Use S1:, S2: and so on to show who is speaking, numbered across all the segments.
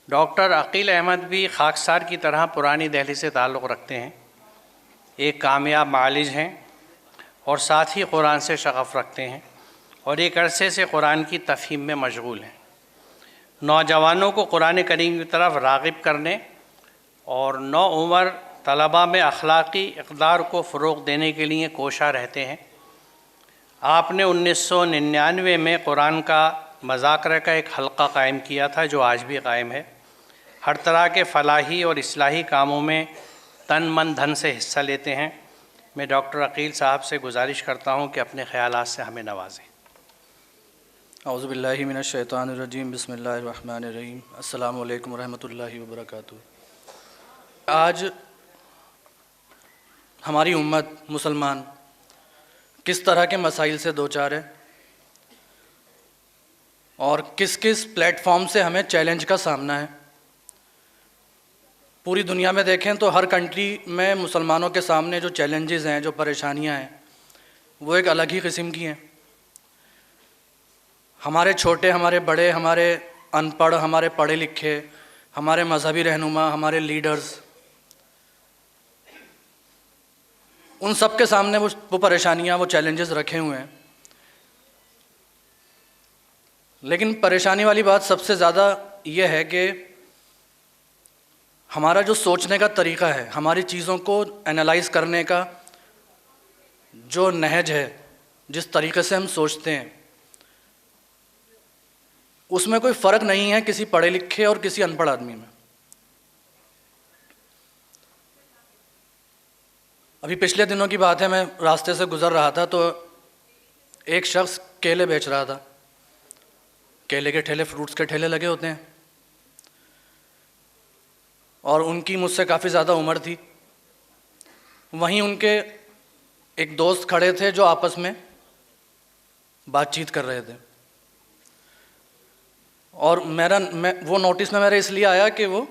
S1: Doctor Aqeel Ahmad بھی خاکسار کی طرح پرانی دہلی سے تعلق رکھتے ہیں، ایک کامیاب معالج ہیں اور ساتھ ہی قرآن سے شغف رکھتے ہیں اور ایک عرصے سے قرآن کی تفہیم میں مشغول ہیں۔ نوجوانوں کو قرآن کریم کی طرف راغب کرنے اور نوعمر طلباء میں اخلاقی اقدار کو فروغ دینے کے لیے کوشاں رہتے ہیں۔ آپ نے 1999 میں قرآن کا مذاکرہ کا ایک حلقہ قائم کیا تھا جو آج بھی قائم ہے۔ ہر طرح کے فلاحی اور اصلاحی کاموں میں تن من دھن سے حصہ لیتے ہیں۔ میں ڈاکٹر عقیل صاحب سے گزارش کرتا ہوں کہ اپنے خیالات سے ہمیں نوازیں۔
S2: اعوذ باللہ من الشیطان الرجیم، بسم اللہ الرحمن الرحیم۔ السلام علیکم ورحمۃ اللہ وبرکاتہ۔ آج ہماری امت مسلمان کس طرح کے مسائل سے دوچار ہے اور کس کس پلیٹ فارم سے ہمیں چیلنج کا سامنا ہے۔ پوری دنیا میں دیکھیں تو ہر کنٹری میں مسلمانوں کے سامنے جو چیلنجز ہیں، جو پریشانیاں ہیں، وہ ایک الگ ہی قسم کی ہیں۔ ہمارے چھوٹے، ہمارے بڑے، ہمارے ان پڑھ، ہمارے پڑھے لکھے، ہمارے مذہبی رہنما، ہمارے لیڈرز، ان سب کے سامنے وہ پریشانیاں، وہ چیلنجز رکھے ہوئے ہیں۔ لیکن پریشانی والی بات سب سے زیادہ یہ ہے کہ ہمارا جو سوچنے کا طریقہ ہے، ہماری چیزوں کو انالائز کرنے کا جو نہج ہے، جس طریقے سے ہم سوچتے ہیں، اس میں کوئی فرق نہیں ہے کسی پڑھے لکھے اور کسی ان پڑھ آدمی میں۔ ابھی پچھلے دنوں کی بات ہے، میں راستے سے گزر رہا تھا تو ایک شخص کیلے بیچ رہا تھا۔ کیلے کے ٹھیلے، فروٹس کے ٹھیلے لگے ہوتے ہیں، اور ان کی مجھ سے کافی زیادہ عمر تھی۔ وہیں ان کے ایک دوست کھڑے تھے جو آپس میں بات چیت کر رہے تھے، اور وہ نوٹس میں میرے اس لیے آیا کہ وہ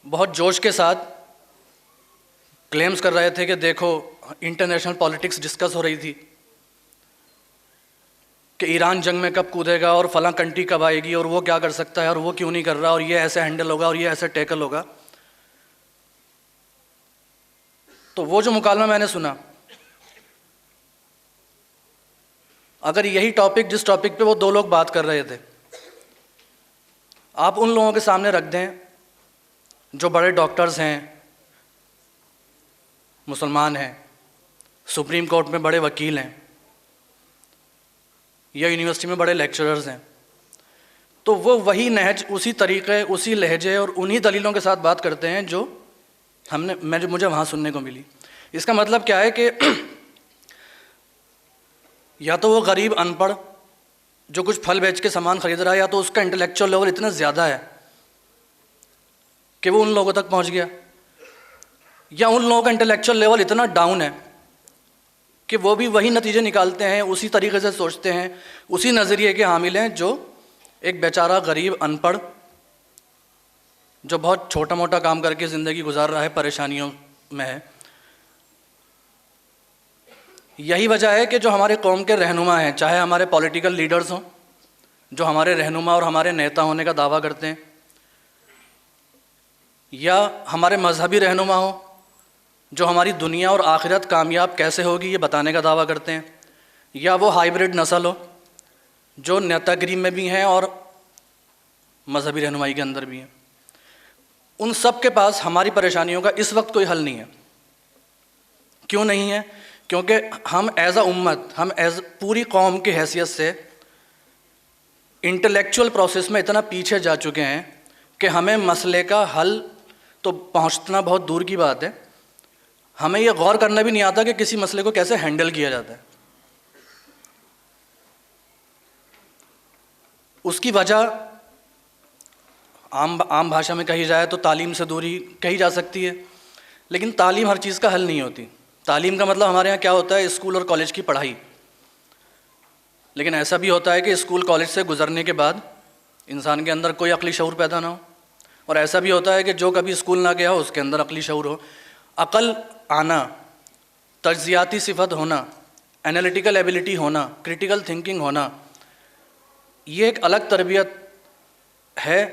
S2: بہت جوش کے ساتھ کلیمز کر رہے تھے کہ دیکھو انٹرنیشنل پالیٹکس ڈسکس ہو رہی تھی کہ ایران جنگ میں کب کودے گا اور فلاں کنٹری کب آئے گی اور وہ کیا کر سکتا ہے اور وہ کیوں نہیں کر رہا اور یہ ایسے ہینڈل ہوگا اور یہ ایسے ٹیکل ہوگا۔ تو وہ جو مکالمہ میں نے سنا، اگر یہی ٹاپک، جس ٹاپک پہ وہ دو لوگ بات کر رہے تھے، آپ ان لوگوں کے سامنے رکھ دیں جو بڑے ڈاکٹرز ہیں، مسلمان ہیں، سپریم کورٹ میں بڑے وکیل ہیں، یا یونیورسٹی میں بڑے لیکچررز ہیں، تو وہ وہی نہج، اسی طریقے، اسی لہجے اور انہی دلیلوں کے ساتھ بات کرتے ہیں جو مجھے وہاں سننے کو ملی۔ اس کا مطلب کیا ہے کہ یا تو وہ غریب ان پڑھ جو کچھ پھل بیچ کے سامان خرید رہا ہے، یا تو اس کا انٹلیکچوئل لیول اتنا زیادہ ہے کہ وہ ان لوگوں تک پہنچ گیا، یا ان لوگوں کا انٹلیکچوئل لیول اتنا ڈاؤن ہے کہ وہ بھی وہی نتیجے نکالتے ہیں، اسی طریقے سے سوچتے ہیں، اسی نظریے کے حامل ہیں جو ایک بیچارہ غریب ان پڑھ جو بہت چھوٹا موٹا کام کر کے زندگی گزار رہا ہے، پریشانیوں میں ہے۔ یہی وجہ ہے کہ جو ہمارے قوم کے رہنما ہیں، چاہے ہمارے پولیٹیکل لیڈرز ہوں جو ہمارے رہنما اور ہمارے نیتا ہونے کا دعویٰ کرتے ہیں، یا ہمارے مذہبی رہنما ہوں جو ہماری دنیا اور آخرت کامیاب کیسے ہوگی یہ بتانے کا دعویٰ کرتے ہیں، یا وہ ہائیبرڈ نسل ہو جو نیتا گری میں بھی ہیں اور مذہبی رہنمائی کے اندر بھی ہیں، ان سب کے پاس ہماری پریشانیوں کا اس وقت کوئی حل نہیں ہے۔ کیوں نہیں ہے؟ کیونکہ ہم ایز اے امت، ہم ایز پوری قوم کی حیثیت سے انٹلیکچوئل پروسیس میں اتنا پیچھے جا چکے ہیں کہ ہمیں مسئلے کا حل تو پہنچنا بہت دور کی بات ہے، ہمیں یہ غور کرنا بھی نہیں آتا کہ کسی مسئلے کو کیسے ہینڈل کیا جاتا ہے۔ اس کی وجہ عام بھاشا میں کہی جائے تو تعلیم سے دوری کہی جا سکتی ہے، لیکن تعلیم ہر چیز کا حل نہیں ہوتی۔ تعلیم کا مطلب ہمارے یہاں کیا ہوتا ہے؟ اسکول اور کالج کی پڑھائی، لیکن ایسا بھی ہوتا ہے کہ اسکول کالج سے گزرنے کے بعد انسان کے اندر کوئی عقلی شعور پیدا نہ ہو، اور ایسا بھی ہوتا ہے کہ جو کبھی اسکول نہ گیا ہو اس کے اندر عقلی شعور ہو۔ عقل آنا، تجزیاتی صفت ہونا، انالیٹیکل ایبلٹی ہونا، کریٹیکل تھنکنگ ہونا، یہ ایک الگ تربیت ہے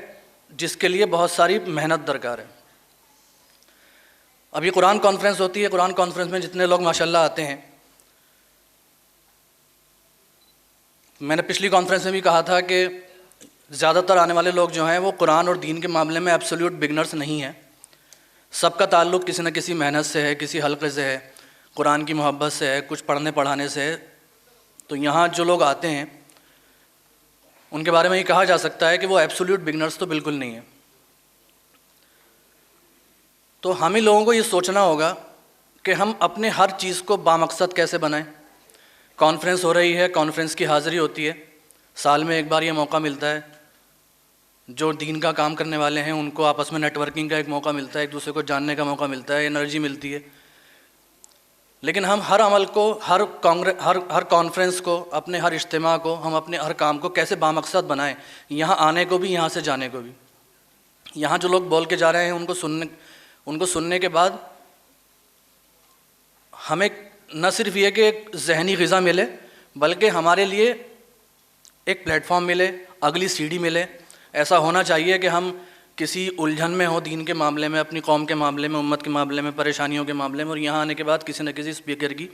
S2: جس کے لیے بہت ساری محنت درکار ہے۔ ابھی قرآن کانفرنس ہوتی ہے، قرآن کانفرنس میں جتنے لوگ ماشاءاللہ آتے ہیں، میں نے پچھلی کانفرنس میں بھی کہا تھا کہ زیادہ تر آنے والے لوگ جو ہیں وہ قرآن اور دین کے معاملے میں ایبسلیوٹ بگنرز نہیں ہیں، سب کا تعلق کسی نہ کسی محنت سے ہے، کسی حلقے سے ہے، قرآن کی محبت سے ہے، کچھ پڑھنے پڑھانے سے ہے۔ تو یہاں جو لوگ آتے ہیں ان کے بارے میں یہ کہا جا سکتا ہے کہ وہ ایبسلیوٹ بگنرز تو بالکل نہیں ہیں۔ تو ہم ہی لوگوں کو یہ سوچنا ہوگا کہ ہم اپنے ہر چیز کو بامقصد کیسے بنائیں۔ کانفرنس ہو رہی ہے، کانفرنس کی حاضری ہوتی ہے، سال میں ایک بار یہ موقع ملتا ہے، جو دین کا کام کرنے والے ہیں ان کو آپس میں نیٹ ورکنگ کا ایک موقع ملتا ہے، ایک دوسرے کو جاننے کا موقع ملتا ہے، انرجی ملتی ہے۔ لیکن ہم ہر عمل کو، ہر کانفرنس کو، اپنے ہر اجتماع کو، ہم اپنے ہر کام کو کیسے بامقصد بنائیں، یہاں آنے کو بھی، یہاں سے جانے کو بھی۔ یہاں جو لوگ بول کے جا رہے ہیں ان کو سننے کے بعد ہمیں نہ صرف یہ کہ ایک ذہنی غذا ملے، بلکہ ہمارے لیے ایک پلیٹ فارم ملے، اگلی سیڑھی ملے۔ ایسا ہونا چاہیے کہ ہم کسی الجھن میں ہوں دین کے معاملے میں، اپنی قوم کے معاملے میں، امت کے معاملے میں، پریشانیوں کے معاملے میں، اور یہاں آنے کے بعد کسی نہ کسی اسپیکر کی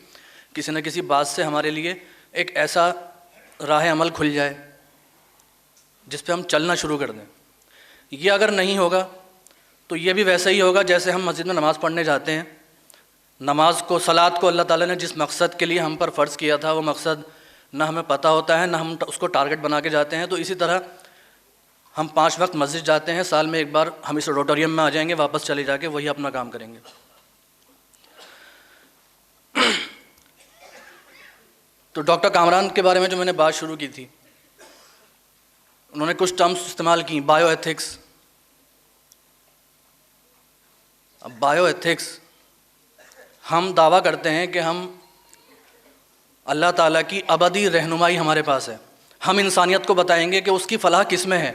S2: کسی نہ کسی بات سے ہمارے لیے ایک ایسا راہ عمل کھل جائے جس پہ ہم چلنا شروع کر دیں۔ یہ اگر نہیں ہوگا تو یہ بھی ویسا ہی ہوگا جیسے ہم مسجد میں نماز پڑھنے جاتے ہیں، نماز کو، صلاۃ کو اللہ تعالیٰ نے جس مقصد کے لیے ہم پر فرض کیا تھا وہ مقصد نہ ہمیں پتہ ہوتا ہے، نہ ہم اس کو ٹارگٹ بنا کے جاتے ہیں۔ تو اسی طرح ہم 5 وقت مسجد جاتے ہیں، سال میں ایک بار ہم اس آڈیٹوریم میں آ جائیں گے، واپس چلے جا کے وہی اپنا کام کریں گے۔ تو ڈاکٹر کامران کے بارے میں جو میں نے بات شروع کی تھی، انہوں نے کچھ ٹرمز استعمال کی، بایو ایتھکس۔ اب بایو ایتھکس، ہم دعویٰ کرتے ہیں کہ ہم اللہ تعالیٰ کی ابدی رہنمائی ہمارے پاس ہے، ہم انسانیت کو بتائیں گے کہ اس کی فلاح کس میں ہے،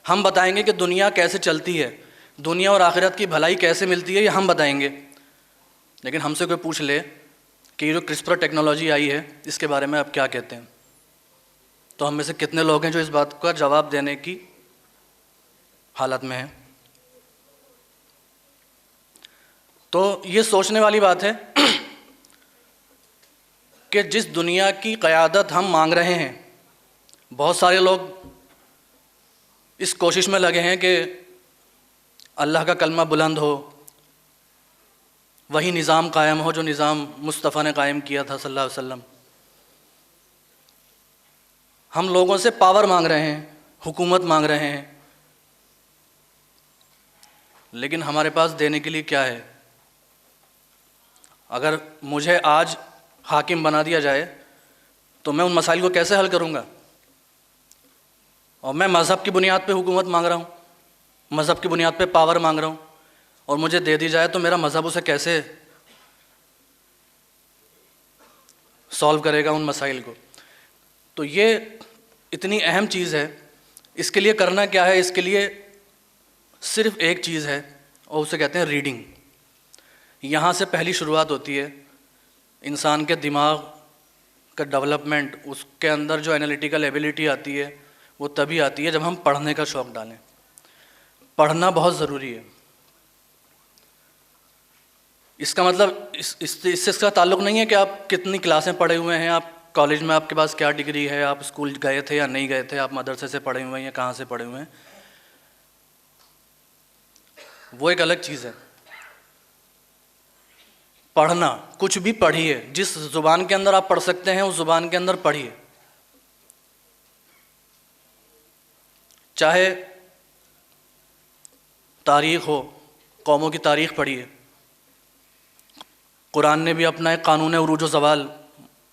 S2: ہم بتائیں گے کہ دنیا کیسے چلتی ہے، دنیا اور آخرت کی بھلائی کیسے ملتی ہے، یہ ہم بتائیں گے۔ لیکن ہم سے کوئی پوچھ لے کہ یہ جو کرسپر ٹیکنالوجی آئی ہے اس کے بارے میں آپ کیا کہتے ہیں، تو ہم میں سے کتنے لوگ ہیں جو اس بات کا جواب دینے کی حالت میں ہیں؟ تو یہ سوچنے والی بات ہے کہ جس دنیا کی قیادت ہم مانگ رہے ہیں، بہت سارے لوگ اس کوشش میں لگے ہیں کہ اللہ کا کلمہ بلند ہو، وہی نظام قائم ہو جو نظام مصطفیٰ نے قائم کیا تھا صلی اللہ علیہ وسلم۔ ہم لوگوں سے پاور مانگ رہے ہیں، حکومت مانگ رہے ہیں، لیکن ہمارے پاس دینے کے لیے کیا ہے؟ اگر مجھے آج حاکم بنا دیا جائے تو میں ان مسائل کو کیسے حل کروں گا؟ اور میں مذہب کی بنیاد پہ حکومت مانگ رہا ہوں، مذہب کی بنیاد پہ پاور مانگ رہا ہوں، اور مجھے دے دی جائے تو میرا مذہب اسے کیسے سولو کرے گا ان مسائل کو؟ تو یہ اتنی اہم چیز ہے، اس کے لیے کرنا کیا ہے؟ اس کے لیے صرف ایک چیز ہے اور اسے کہتے ہیں ریڈنگ۔ یہاں سے پہلی شروعات ہوتی ہے انسان کے دماغ کا ڈیولپمنٹ، اس کے اندر جو انالیٹیکل ایبیلٹی آتی ہے وہ تبھی آتی ہے جب ہم پڑھنے کا شوق ڈالیں۔ پڑھنا بہت ضروری ہے۔ اس کا مطلب اس سے اس کا تعلق نہیں ہے کہ آپ کتنی کلاسیں پڑھے ہوئے ہیں، آپ کالج میں آپ کے پاس کیا ڈگری ہے، آپ اسکول گئے تھے یا نہیں گئے تھے، آپ مدرسے سے پڑھے ہوئے ہیں یا کہاں سے پڑھے ہوئے ہیں، وہ ایک الگ چیز ہے۔ پڑھنا، کچھ بھی پڑھیے، جس زبان کے اندر آپ پڑھ سکتے ہیں اس زبان کے اندر پڑھیے، چاہے تاریخ ہو، قوموں کی تاریخ پڑھیے۔ قرآن نے بھی اپنا ایک قانون عروج و زوال،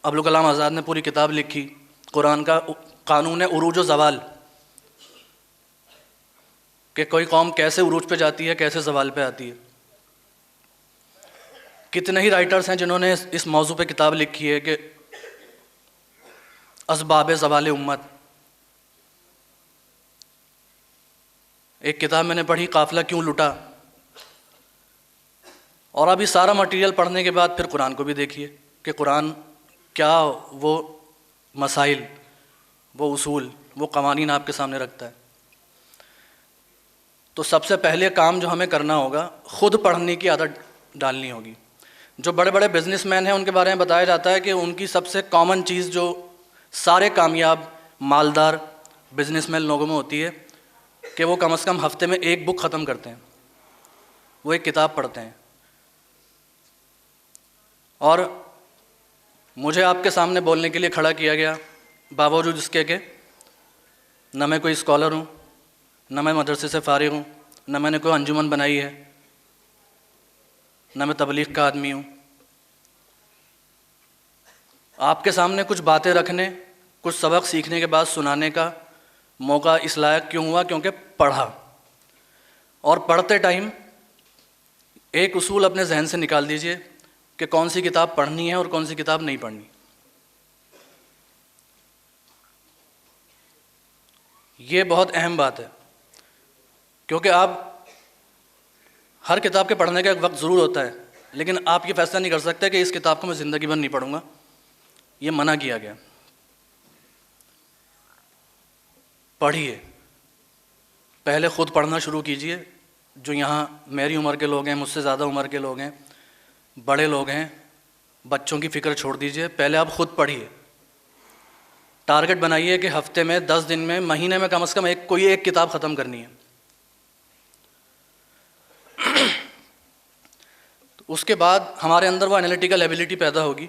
S2: ابوالکلام آزاد نے پوری کتاب لکھی قرآن کا قانون عروج و زوال، کہ کوئی قوم کیسے عروج پہ جاتی ہے، کیسے زوال پہ آتی ہے۔ کتنے ہی رائٹرز ہیں جنہوں نے اس موضوع پہ کتاب لکھی ہے کہ اسباب زوال امت۔ ایک کتاب میں نے پڑھی، قافلہ کیوں لٹا۔ اور اب یہ سارا مٹیریل پڑھنے کے بعد پھر قرآن کو بھی دیکھیے کہ قرآن کیا وہ مسائل، وہ اصول، وہ قوانین آپ کے سامنے رکھتا ہے۔ تو سب سے پہلے کام جو ہمیں کرنا ہوگا خود پڑھنے کی عادت ڈالنی ہوگی. جو بڑے بڑے بزنس مین ہیں ان کے بارے میں بتایا جاتا ہے کہ ان کی سب سے کامن چیز جو سارے کامیاب مالدار بزنس مین لوگوں میں ہوتی ہے کہ وہ کم از کم ہفتے میں ایک بک ختم کرتے ہیں, وہ ایک کتاب پڑھتے ہیں. اور مجھے آپ کے سامنے بولنے کے لیے کھڑا کیا گیا باوجود اس کے کہ نہ میں کوئی اسکالر ہوں, نہ میں مدرسے سے فارغ ہوں, نہ میں نے کوئی انجمن بنائی ہے, نہ میں تبلیغ کا آدمی ہوں. آپ کے سامنے کچھ باتیں رکھنے, کچھ سبق سیکھنے کے بعد سنانے کا موقع اس لائق کیوں ہوا؟ کیونکہ پڑھا. اور پڑھتے ٹائم ایک اصول اپنے ذہن سے نکال دیجئے کہ کون سی کتاب پڑھنی ہے اور کون سی کتاب نہیں پڑھنی. یہ بہت اہم بات ہے, کیونکہ آپ ہر کتاب کے پڑھنے کا ایک وقت ضرور ہوتا ہے, لیکن آپ یہ فیصلہ نہیں کر سکتے کہ اس کتاب کو میں زندگی بھر نہیں پڑھوں گا. یہ منع کیا گیا. پڑھیے, پہلے خود پڑھنا شروع کیجئے. جو یہاں میری عمر کے لوگ ہیں, مجھ سے زیادہ عمر کے لوگ ہیں, بڑے لوگ ہیں, بچوں کی فکر چھوڑ دیجئے, پہلے آپ خود پڑھیے. ٹارگٹ بنائیے کہ ہفتے میں 10 دن میں مہینے میں کم از کم کوئی ایک کتاب ختم کرنی ہے. اس کے بعد ہمارے اندر وہ انالیٹیکل ایبیلٹی پیدا ہوگی.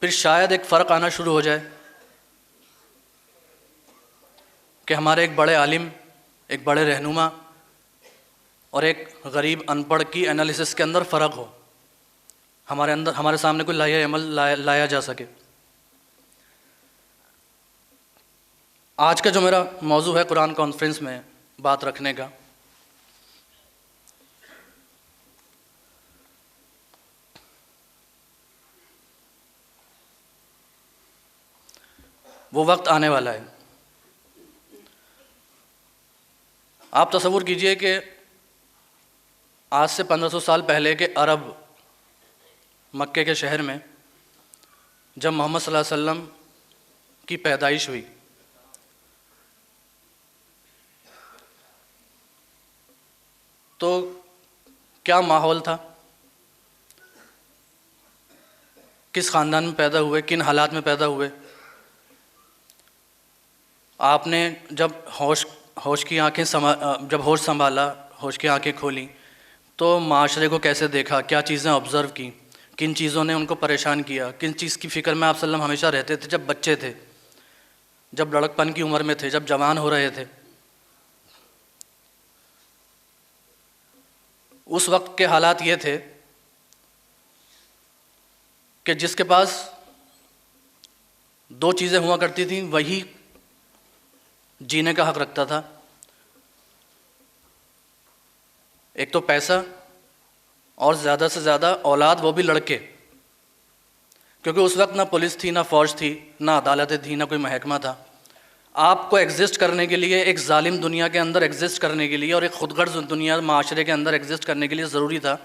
S2: پھر شاید ایک فرق آنا شروع ہو جائے کہ ہمارے ایک بڑے عالم, ایک بڑے رہنما اور ایک غریب ان پڑھ کی انالیسس کے اندر فرق ہو, ہمارے سامنے کوئی لائحہ عمل لایا جا سکے. آج کا جو میرا موضوع ہے قرآن کانفرنس میں بات رکھنے کا, وہ وقت آنے والا ہے. آپ تصور کیجئے کہ آج سے 1500 سال پہلے کے عرب مکے کے شہر میں جب محمد صلی اللہ علیہ وسلم کی پیدائش ہوئی تو کیا ماحول تھا, کس خاندان میں پیدا ہوئے, کن حالات میں پیدا ہوئے. آپ نے جب ہوش کی آنکھیں جب ہوش سنبھالا, ہوش کی آنکھیں کھولیں تو معاشرے کو کیسے دیکھا, کیا چیزیں آبزرو کی, کن چیزوں نے ان کو پریشان کیا, کن چیز کی فکر میں آپ صلی اللہ علیہ وسلم ہمیشہ رہتے تھے جب بچے تھے, جب لڑک پن کی عمر میں تھے, جب جوان ہو رہے تھے. اس وقت کے حالات یہ تھے کہ جس کے پاس 2 چیزیں ہوا کرتی تھیں وہی جینے کا حق رکھتا تھا. ایک تو پیسہ اور زیادہ سے زیادہ اولاد, وہ بھی لڑکے, کیونکہ اس وقت نہ پولیس تھی, نہ فوج تھی, نہ عدالتیں تھی, نہ کوئی محکمہ تھا. آپ کو ایگزسٹ کرنے کے لیے, ایک ظالم دنیا کے اندر ایگزسٹ کرنے کے لیے اور ایک خود غرض دنیا معاشرے کے اندر ایگزسٹ کرنے کے لیے ضروری تھا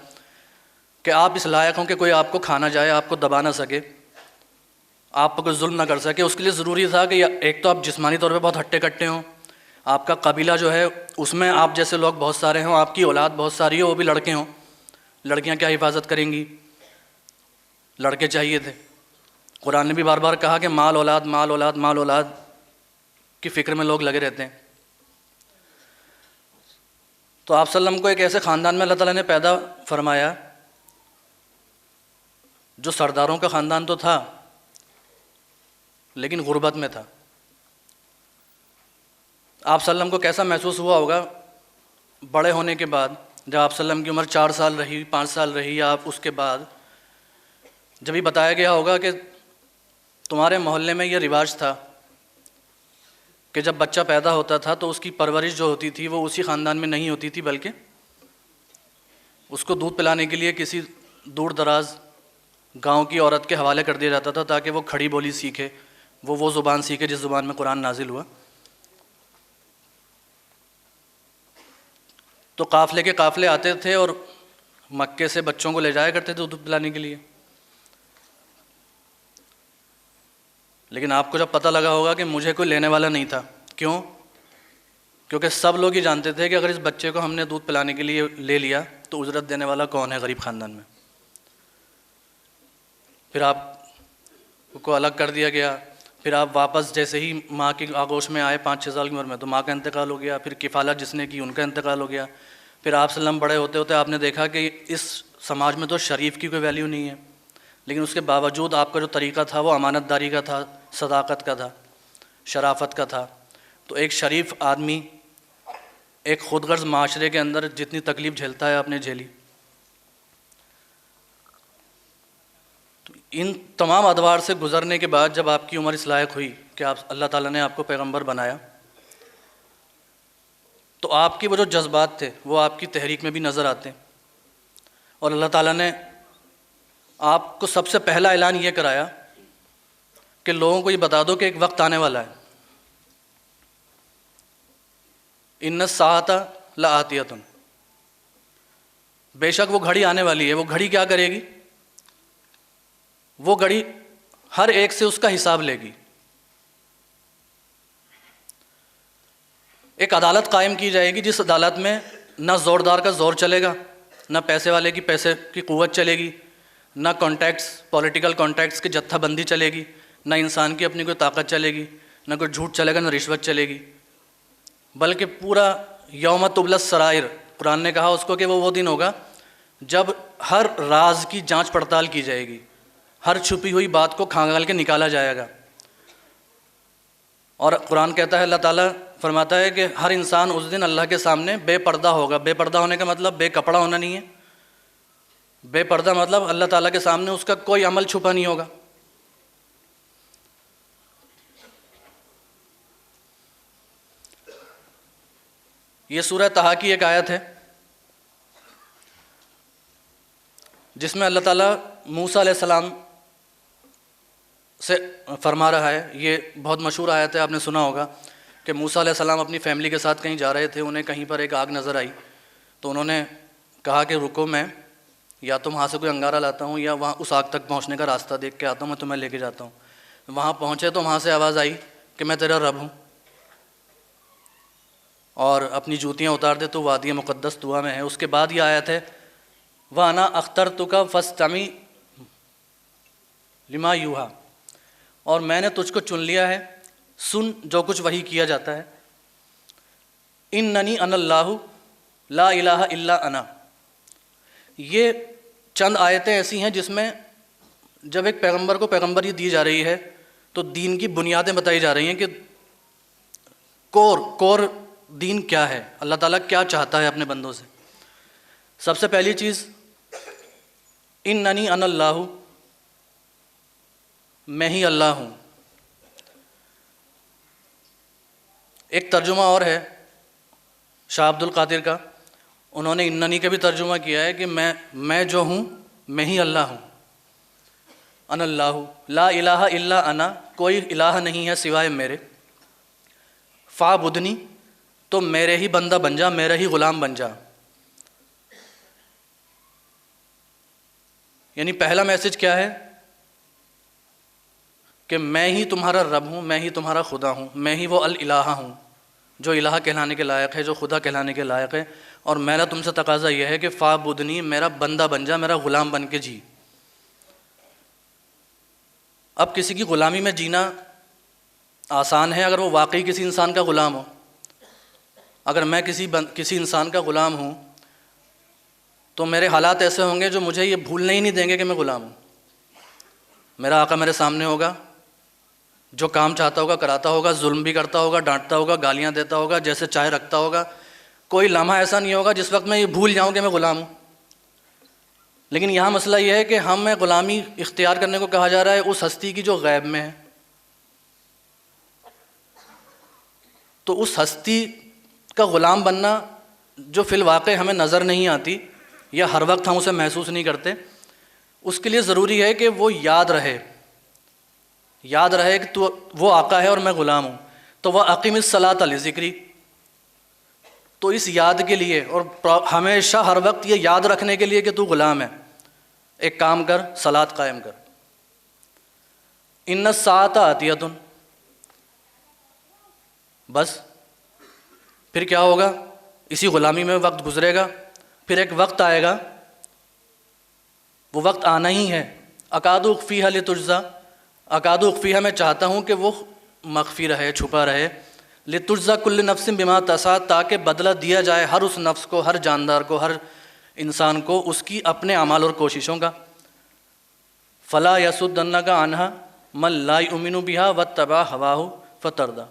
S2: کہ آپ اس لائق ہوں کہ کوئی آپ کو کھا نہ جائے, آپ کو دبا نہ سکے, آپ پر کوئی ظلم نہ کر سکے. اس کے لیے ضروری تھا کہ ایک تو آپ جسمانی طور پہ بہت ہٹے کٹے ہوں, آپ کا قبیلہ جو ہے اس میں آپ جیسے لوگ بہت سارے ہوں, آپ کی اولاد بہت ساری ہو, وہ بھی لڑکے ہوں. لڑکیاں کیا حفاظت کریں گی, لڑکے چاہیے تھے. قرآن نے بھی بار بار کہا کہ مال اولاد مال اولاد مال اولاد کی فکر میں لوگ لگے رہتے ہیں. تو آپ صلی اللہ علیہ وسلم کو ایک ایسے خاندان میں اللہ تعالیٰ نے پیدا فرمایا جو سرداروں کا خاندان تو تھا لیکن غربت میں تھا. آپ صلی اللہ علیہ وسلم کو کیسا محسوس ہوا ہوگا بڑے ہونے کے بعد, جب آپ صلی اللہ علیہ وسلم کی عمر 4 سال رہی, 5 سال رہی, یا آپ اس کے بعد جب یہ بتایا گیا ہوگا کہ تمہارے محلے میں یہ رواج تھا کہ جب بچہ پیدا ہوتا تھا تو اس کی پرورش جو ہوتی تھی وہ اسی خاندان میں نہیں ہوتی تھی, بلکہ اس کو دودھ پلانے کے لیے کسی دور دراز گاؤں کی عورت کے حوالے کر دیا جاتا تھا تاکہ وہ کھڑی بولی سیکھے, وہ زبان سیکھے جس زبان میں قرآن نازل ہوا. تو قافلے کے قافلے آتے تھے اور مکے سے بچوں کو لے جایا کرتے تھے دودھ پلانے کے لیے. لیکن آپ کو جب پتہ لگا ہوگا کہ مجھے کوئی لینے والا نہیں تھا, کیوں؟ کیونکہ سب لوگ یہ جانتے تھے کہ اگر اس بچے کو ہم نے دودھ پلانے کے لیے لے لیا تو اجرت دینے والا کون ہے غریب خاندان میں. پھر آپ کو الگ کر دیا گیا. پھر آپ واپس جیسے ہی ماں کی آغوش میں آئے 5-6 سال کی عمر میں تو ماں کا انتقال ہو گیا. پھر کفالت جس نے کی ان کا انتقال ہو گیا. پھر آپ صلی اللہ علیہ وسلم بڑے ہوتے ہوتے آپ نے دیکھا کہ اس سماج میں تو شریف کی کوئی ویلیو نہیں ہے، لیکن اس کے باوجود آپ کا جو طریقہ تھا وہ امانت داری کا تھا، صداقت کا تھا، شرافت کا تھا. تو ایک شریف آدمی ایک خود غرض معاشرے کے اندر جتنی تکلیف جھیلتا ہے آپ نے جھیلی. تو ان تمام ادوار سے گزرنے کے بعد جب آپ کی عمر اس لائق ہوئی کہ آپ اللہ تعالیٰ نے آپ کو پیغمبر بنایا، تو آپ کی وہ جو جذبات تھے وہ آپ کی تحریک میں بھی نظر آتے ہیں. اور اللہ تعالیٰ نے آپ کو سب سے پہلا اعلان یہ کرایا کہ لوگوں کو یہ بتا دو کہ ایک وقت آنے والا ہے. ان الساعۃ لآتیۃ، بے شک وہ گھڑی آنے والی ہے. وہ گھڑی کیا کرے گی؟ وہ گھڑی ہر ایک سے اس کا حساب لے گی. ایک عدالت قائم کی جائے گی جس عدالت میں نہ زوردار کا زور چلے گا، نہ پیسے والے کی پیسے کی قوت چلے گی، نہ کانٹیکٹس پولیٹیکل کانٹیکٹس کی جتھا بندی چلے گی، نہ انسان کی اپنی کوئی طاقت چلے گی، نہ کوئی جھوٹ چلے گا، نہ رشوت چلے گی. بلکہ پورا یوم تبلی السرائر، قرآن نے کہا اس کو کہ وہ دن ہوگا جب ہر راز کی جانچ پڑتال کی جائے گی، ہر چھپی ہوئی بات کو کھانگال کے نکالا جائے گا. اور قرآن کہتا ہے، اللہ تعالیٰ فرماتا ہے کہ ہر انسان اس دن اللہ کے سامنے بے پردہ ہوگا. بے پردہ ہونے کا مطلب بے کپڑا ہونا نہیں ہے. بے پردہ مطلب اللہ تعالیٰ کے سامنے اس کا کوئی عمل چھپا نہیں ہوگا. یہ سورہ طٰہٰ کی ایک آیت ہے جس میں اللہ تعالیٰ موسیٰ علیہ السلام سے فرما رہا ہے. یہ بہت مشہور آیت ہے، آپ نے سنا ہوگا کہ موسیٰ علیہ السلام اپنی فیملی کے ساتھ کہیں جا رہے تھے. انہیں کہیں پر ایک آگ نظر آئی تو انہوں نے کہا کہ رکو، میں یا تو وہاں سے کوئی انگارہ لاتا ہوں یا وہاں اس آگ تک پہنچنے کا راستہ دیکھ کے آتا ہوں، میں تمہیں لے کے جاتا ہوں. وہاں پہنچے تو وہاں سے آواز آئی کہ میں تیرا رب ہوں، اور اپنی جوتیاں اتار دے تو وادی مقدس طویٰ میں ہے. اس کے بعد یہ آیت ہے، وَأَنَا أَخْتَرْتُكَ فَاسْتَمِعْ لِمَا يُوحَىٰ، اور میں نے تجھ کو چن لیا ہے، سن جو کچھ وحی کیا جاتا ہے. اِنَّنِي أَنَا اللَّهُ لَا إِلَٰهَ إِلَّا أَنَا. یہ چند آیتیں ایسی ہیں جس میں جب ایک پیغمبر کو پیغمبری دی جا رہی ہے تو دین کی بنیادیں بتائی جا رہی ہیں کہ کور دین کیا ہے، اللہ تعالیٰ کیا چاہتا ہے اپنے بندوں سے. سب سے پہلی چیز، اننی انا اللہ، میں ہی اللہ ہوں. ایک ترجمہ اور ہے شاہ عبد القادر کا، انہوں نے اننی کا بھی ترجمہ کیا ہے کہ میں جو ہوں میں ہی اللہ ہوں. انا اللہ لا الہ الا انا، کوئی الہ نہیں ہے سوائے میرے. فاعبدنی، تو میرے ہی بندہ بن جا، میرے ہی غلام بن جا. یعنی پہلا میسج کیا ہے کہ میں ہی تمہارا رب ہوں، میں ہی تمہارا خدا ہوں، میں ہی وہ الالہ ہوں جو الہ کہلانے کے لائق ہے، جو خدا کہلانے کے لائق ہے. اور میرا تم سے تقاضا یہ ہے کہ فاعبدنی، میرا بندہ بن جا، میرا غلام بن کے جی. اب کسی کی غلامی میں جینا آسان ہے اگر وہ واقعی کسی انسان کا غلام ہو. اگر میں کسی انسان کا غلام ہوں تو میرے حالات ایسے ہوں گے جو مجھے یہ بھولنے ہی نہیں دیں گے کہ میں غلام ہوں. میرا آقا میرے سامنے ہوگا، جو کام چاہتا ہوگا کراتا ہوگا، ظلم بھی کرتا ہوگا، ڈانٹتا ہوگا، گالیاں دیتا ہوگا، جیسے چاہے رکھتا ہوگا. کوئی لمحہ ایسا نہیں ہوگا جس وقت میں یہ بھول جاؤں کہ میں غلام ہوں. لیکن یہاں مسئلہ یہ ہے کہ ہمیں غلامی اختیار کرنے کو کہا جا رہا ہے اس ہستی کی جو غیب میں ہے. تو اس ہستی کا غلام بننا جو فی الواقع ہمیں نظر نہیں آتی یا ہر وقت ہم اسے محسوس نہیں کرتے، اس کے لیے ضروری ہے کہ وہ یاد رہے کہ تو وہ آقا ہے اور میں غلام ہوں. تو وہ اقیم الصلاۃ لذکری، تو اس یاد کے لیے اور ہمیشہ ہر وقت یہ یاد رکھنے کے لیے کہ تو غلام ہے، ایک کام کر، صلاۃ قائم کر. ان الساعۃ آتیۃ، بس پھر کیا ہوگا؟ اسی غلامی میں وقت گزرے گا، پھر ایک وقت آئے گا، وہ وقت آنا ہی ہے۔ اکاد اخفیہا لتجزا، اکاد اخفیہا میں چاہتا ہوں کہ وہ مخفی رہے، چھپا رہے، لتجزا کل نفس بما تسعی، تاکہ بدلہ دیا جائے ہر اس نفس کو، ہر جاندار کو، ہر انسان کو اس کی اپنے اعمال اور کوششوں کا۔ فلا یصدنک عنہا من لا یؤمن بہا واتبع ہواہ فتردی،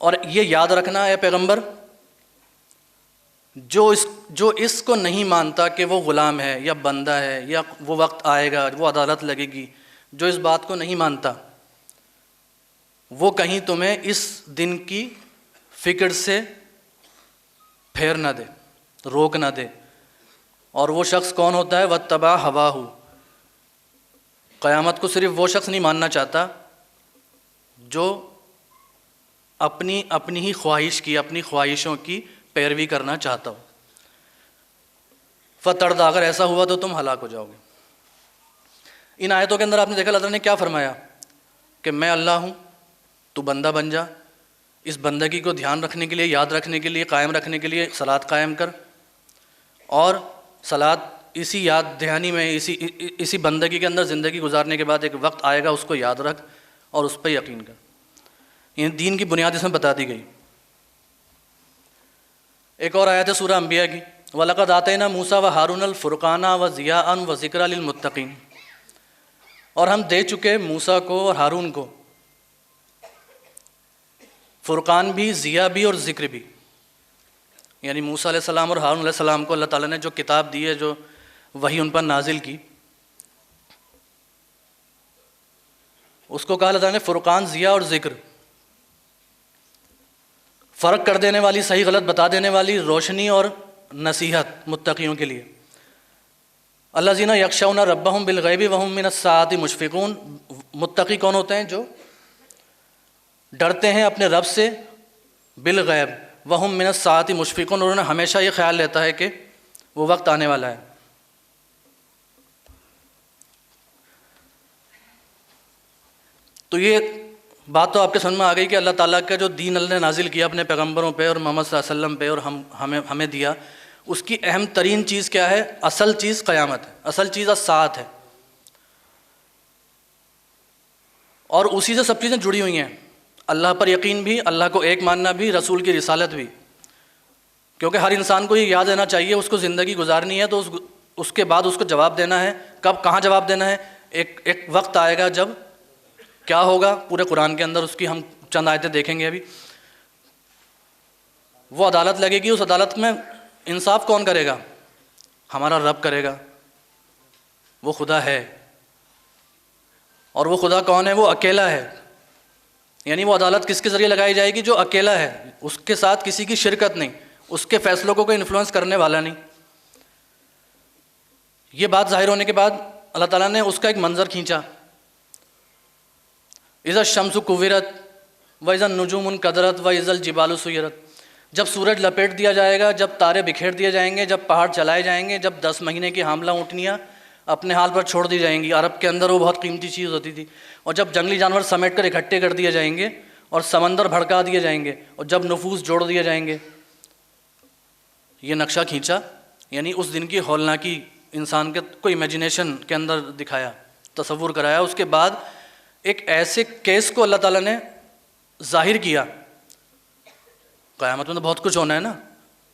S2: اور یہ یاد رکھنا اے پیغمبر، جو اس کو نہیں مانتا کہ وہ غلام ہے یا بندہ ہے یا وہ وقت آئے گا، وہ عدالت لگے گی، جو اس بات کو نہیں مانتا، وہ کہیں تمہیں اس دن کی فکر سے پھیر نہ دے، روک نہ دے۔ اور وہ شخص کون ہوتا ہے؟ واتبع ہواہ، قیامت کو صرف وہ شخص نہیں ماننا چاہتا جو اپنی ہی خواہش کی، اپنی خواہشوں کی پیروی کرنا چاہتا ہو۔ فتردی، اگر ایسا ہوا تو تم ہلاک ہو جاؤ گے۔ ان آیتوں کے اندر آپ نے دیکھا اللہ تعالیٰ نے کیا فرمایا کہ میں اللہ ہوں، تو بندہ بن جا، اس بندگی کو دھیان رکھنے کے لیے، یاد رکھنے کے لیے، قائم رکھنے کے لیے صلاۃ قائم کر، اور صلاۃ اسی یاد دہانی میں، اسی بندگی کے اندر زندگی گزارنے کے بعد ایک وقت آئے گا، اس کو یاد رکھ اور اس پہ یقین کر۔ یہ دین کی بنیاد اس میں بتا دی گئی۔ ایک اور آیت ہے سورہ انبیاء کی، وَلَقَدْ آتَيْنَا مُوسَىٰ وَهَارُونَ الْفُرْقَانَ وَضِيَاءً وَذِكْرًا لِلْمُتَّقِينَ، اور ہم دے چکے موسیٰ کو اور ہارون کو فرقان بھی، ضیاء بھی اور ذکر بھی، یعنی موسیٰ علیہ السلام اور ہارون علیہ السلام کو اللہ تعالیٰ نے جو کتاب دی ہے، جو وحی ان پر نازل کی، اس کو کہا اللہ تعالیٰ نے فرقان، ضیاء اور ذکر، فرق کر دینے والی، صحیح غلط بتا دینے والی، روشنی اور نصیحت متقیوں کے لیے۔ الذین یخشون ربہم بالغیب وہم من الساعۃ مشفقون، متقی کون ہوتے ہیں؟ جو ڈرتے ہیں اپنے رب سے بالغیب، وہم من الساعۃ مشفقون، انہوں نے ہمیشہ یہ خیال لیتا ہے کہ وہ وقت آنے والا ہے۔ تو یہ بات تو آپ کے سمجھ میں آ گئی کہ اللہ تعالیٰ کا جو دین اللہ نے نازل کیا اپنے پیغمبروں پہ اور محمد صلی اللہ علیہ وسلم پہ اور ہمیں دیا، اس کی اہم ترین چیز کیا ہے؟ اصل چیز قیامت ہے، اصل چیز الساعت ہے، اور اسی سے سب چیزیں جڑی ہوئی ہیں۔ اللہ پر یقین بھی، اللہ کو ایک ماننا بھی، رسول کی رسالت بھی، کیونکہ ہر انسان کو یہ یاد رہنا چاہیے اس کو زندگی گزارنی ہے تو اس کے بعد اس کو جواب دینا ہے۔ کب، کہاں جواب دینا ہے؟ ایک وقت آئے گا جب کیا ہوگا؟ پورے قرآن کے اندر اس کی ہم چند آیتیں دیکھیں گے ابھی۔ وہ عدالت لگے گی، اس عدالت میں انصاف کون کرے گا؟ ہمارا رب کرے گا، وہ خدا ہے۔ اور وہ خدا کون ہے؟ وہ اکیلا ہے، یعنی وہ عدالت کس کے ذریعے لگائی جائے گی؟ جو اکیلا ہے، اس کے ساتھ کسی کی شرکت نہیں، اس کے فیصلوں کو کوئی انفلوئنس کرنے والا نہیں۔ یہ بات ظاہر ہونے کے بعد اللہ تعالیٰ نے اس کا ایک منظر کھینچا، اذا الشمس کورت واذا النجوم انکدرت واذا الجبال سیرت، جب سورج لپیٹ دیا جائے گا، جب تارے بکھیر دیے جائیں گے، جب پہاڑ چلائے جائیں گے، جب 10 مہینے کی حاملہ اونٹنیاں اپنے حال پر چھوڑ دی جائیں گی، عرب کے اندر وہ بہت قیمتی چیز ہوتی تھی، اور جب جنگلی جانور سمیٹ کر اکٹھے کر دیے جائیں گے اور سمندر بھڑکا دیے جائیں گے، اور جب نفوس جوڑ دیے جائیں گے، یہ نقشہ کھینچا، یعنی اس دن کی ہولناکی انسان کے کو امیجنیشن کے اندر دکھایا، تصور کرایا۔ اس کے بعد ایک ایسے کیس کو اللہ تعالیٰ نے ظاہر کیا۔ قیامت میں تو بہت کچھ ہونا ہے نا،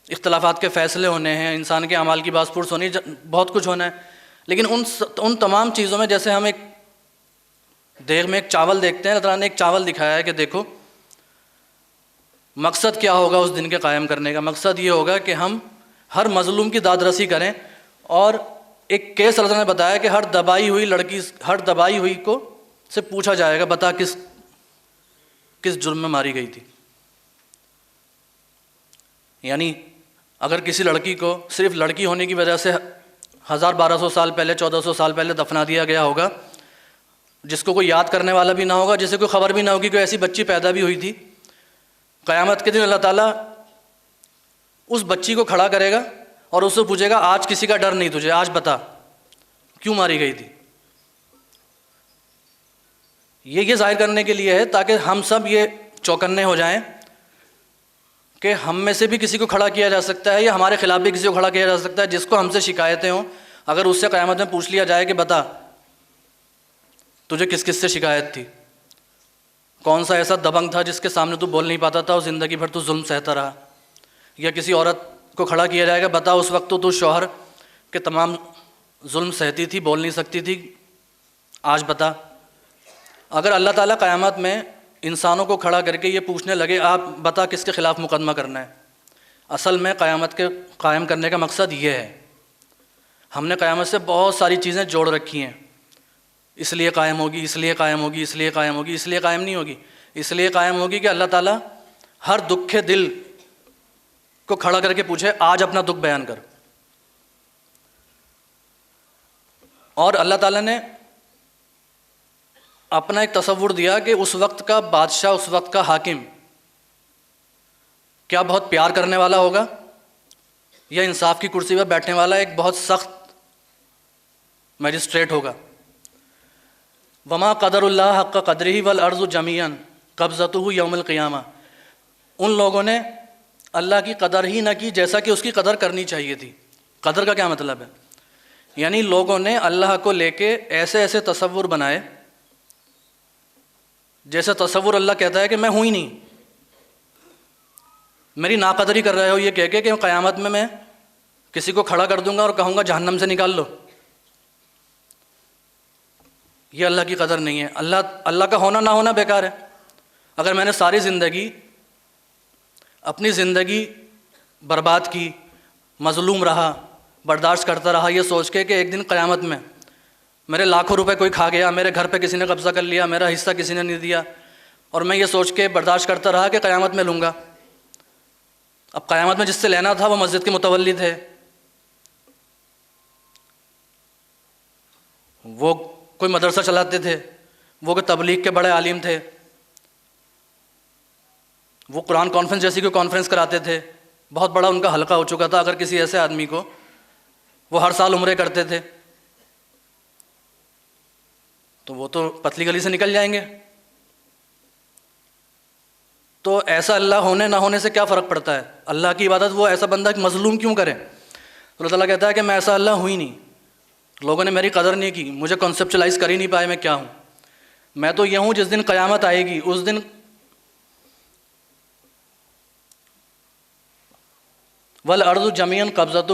S2: اختلافات کے فیصلے ہونے ہیں، انسان کے اعمال کی باز پرس ہونی، بہت کچھ ہونا ہے، لیکن ان تمام چیزوں میں جیسے ہم ایک دیگ میں ایک چاول دیکھتے ہیں، اللہ تعالیٰ نے ایک چاول دکھایا ہے کہ دیکھو مقصد کیا ہوگا اس دن کے قائم کرنے کا۔ مقصد یہ ہوگا کہ ہم ہر مظلوم کی داد رسی کریں، اور ایک کیس اللہ تعالیٰ نے بتایا کہ ہر دبائی ہوئی لڑکی، ہر دبائی ہوئی کو سے پوچھا جائے گا بتا کس جرم میں ماری گئی تھی۔ یعنی اگر کسی لڑکی کو صرف لڑکی ہونے کی وجہ سے 1200 سال پہلے، 1400 سال پہلے دفنا دیا گیا ہوگا، جس کو کوئی یاد کرنے والا بھی نہ ہوگا، جسے کوئی خبر بھی نہ ہوگی کوئی ایسی بچی پیدا بھی ہوئی تھی، قیامت کے دن اللہ تعالیٰ اس بچی کو کھڑا کرے گا اور اس سے پوچھے گا آج کسی کا ڈر نہیں تجھے، آج بتا کیوں ماری گئی تھی۔ یہ ظاہر کرنے کے لیے ہے تاکہ ہم سب یہ چوکنے ہو جائیں کہ ہم میں سے بھی کسی کو کھڑا کیا جا سکتا ہے یا ہمارے خلاف بھی کسی کو کھڑا کیا جا سکتا ہے جس کو ہم سے شکایتیں ہوں. اگر اس سے قیامت میں پوچھ لیا جائے کہ بتا تجھے کس کس سے شکایت تھی, کون سا ایسا دبنگ تھا جس کے سامنے تو بول نہیں پاتا تھا اور زندگی بھر تو ظلم سہتا رہا. یا کسی عورت کو کھڑا کیا جائے گا, بتا اس وقت تو شوہر کے تمام ظلم سہتی تھی, بول نہیں سکتی تھی, آج بتا. اگر اللہ تعالیٰ قیامت میں انسانوں کو کھڑا کر کے یہ پوچھنے لگے آپ بتا کس کے خلاف مقدمہ کرنا ہے, اصل میں قیامت کے قائم کرنے کا مقصد یہ ہے. ہم نے قیامت سے بہت ساری چیزیں جوڑ رکھی ہیں, اس لیے قائم ہوگی, اس لیے قائم ہوگی, اس لیے قائم ہوگی. اس لیے قائم نہیں ہوگی, اس لیے قائم ہوگی کہ اللہ تعالیٰ ہر دکھ دل کو کھڑا کر کے پوچھے آج اپنا دکھ بیان کر. اور اللہ تعالیٰ نے اپنا ایک تصور دیا کہ اس وقت کا بادشاہ, اس وقت کا حاکم کیا بہت پیار کرنے والا ہوگا یا انصاف کی کرسی پر بیٹھنے والا ایک بہت سخت میجسٹریٹ ہوگا. وما قدر اللہ حق قدرہ والارض جمیعا قبضتہ یوم القیامہ. ان لوگوں نے اللہ کی قدر ہی نہ کی جیسا کہ اس کی قدر کرنی چاہیے تھی. قدر کا کیا مطلب ہے؟ یعنی لوگوں نے اللہ کو لے کے ایسے ایسے تصور بنائے جیسے تصور اللہ کہتا ہے کہ میں ہوں ہی نہیں, میری ناقدری کر رہے ہو یہ کہہ کے کہ قیامت میں کسی کو کھڑا کر دوں گا اور کہوں گا جہنم سے نکال لو. یہ اللہ کی قدر نہیں ہے. اللہ کا ہونا نہ ہونا بیکار ہے. اگر میں نے ساری زندگی اپنی زندگی برباد کی, مظلوم رہا, برداشت کرتا رہا یہ سوچ کے کہ ایک دن قیامت میں میرے لاکھوں روپے کوئی کھا گیا, میرے گھر پہ کسی نے قبضہ کر لیا, میرا حصہ کسی نے نہیں دیا, اور میں یہ سوچ کے برداشت کرتا رہا کہ قیامت میں لوں گا. اب قیامت میں جس سے لینا تھا وہ مسجد کے متولی تھے, وہ کوئی مدرسہ چلاتے تھے, وہ کوئی تبلیغ کے بڑے عالم تھے, وہ قرآن کانفرنس جیسی کوئی کانفرنس کراتے تھے, بہت بڑا ان کا حلقہ ہو چکا تھا. اگر کسی ایسے آدمی کو وہ ہر سال عمرے کرتے تھے تو وہ تو پتلی گلی سے نکل جائیں گے. تو ایسا اللہ ہونے نہ ہونے سے کیا فرق پڑتا ہے؟ اللہ کی عبادت وہ ایسا بندہ مظلوم کیوں کرے؟ تو اللہ تعالیٰ کہتا ہے کہ میں ایسا اللہ ہوں ہی نہیں, لوگوں نے میری قدر نہیں کی, مجھے کنسیپچلائز کر ہی نہیں پائے میں کیا ہوں. میں تو یہ ہوں جس دن قیامت آئے گی اس دن والارض جمیعا قبضتہ,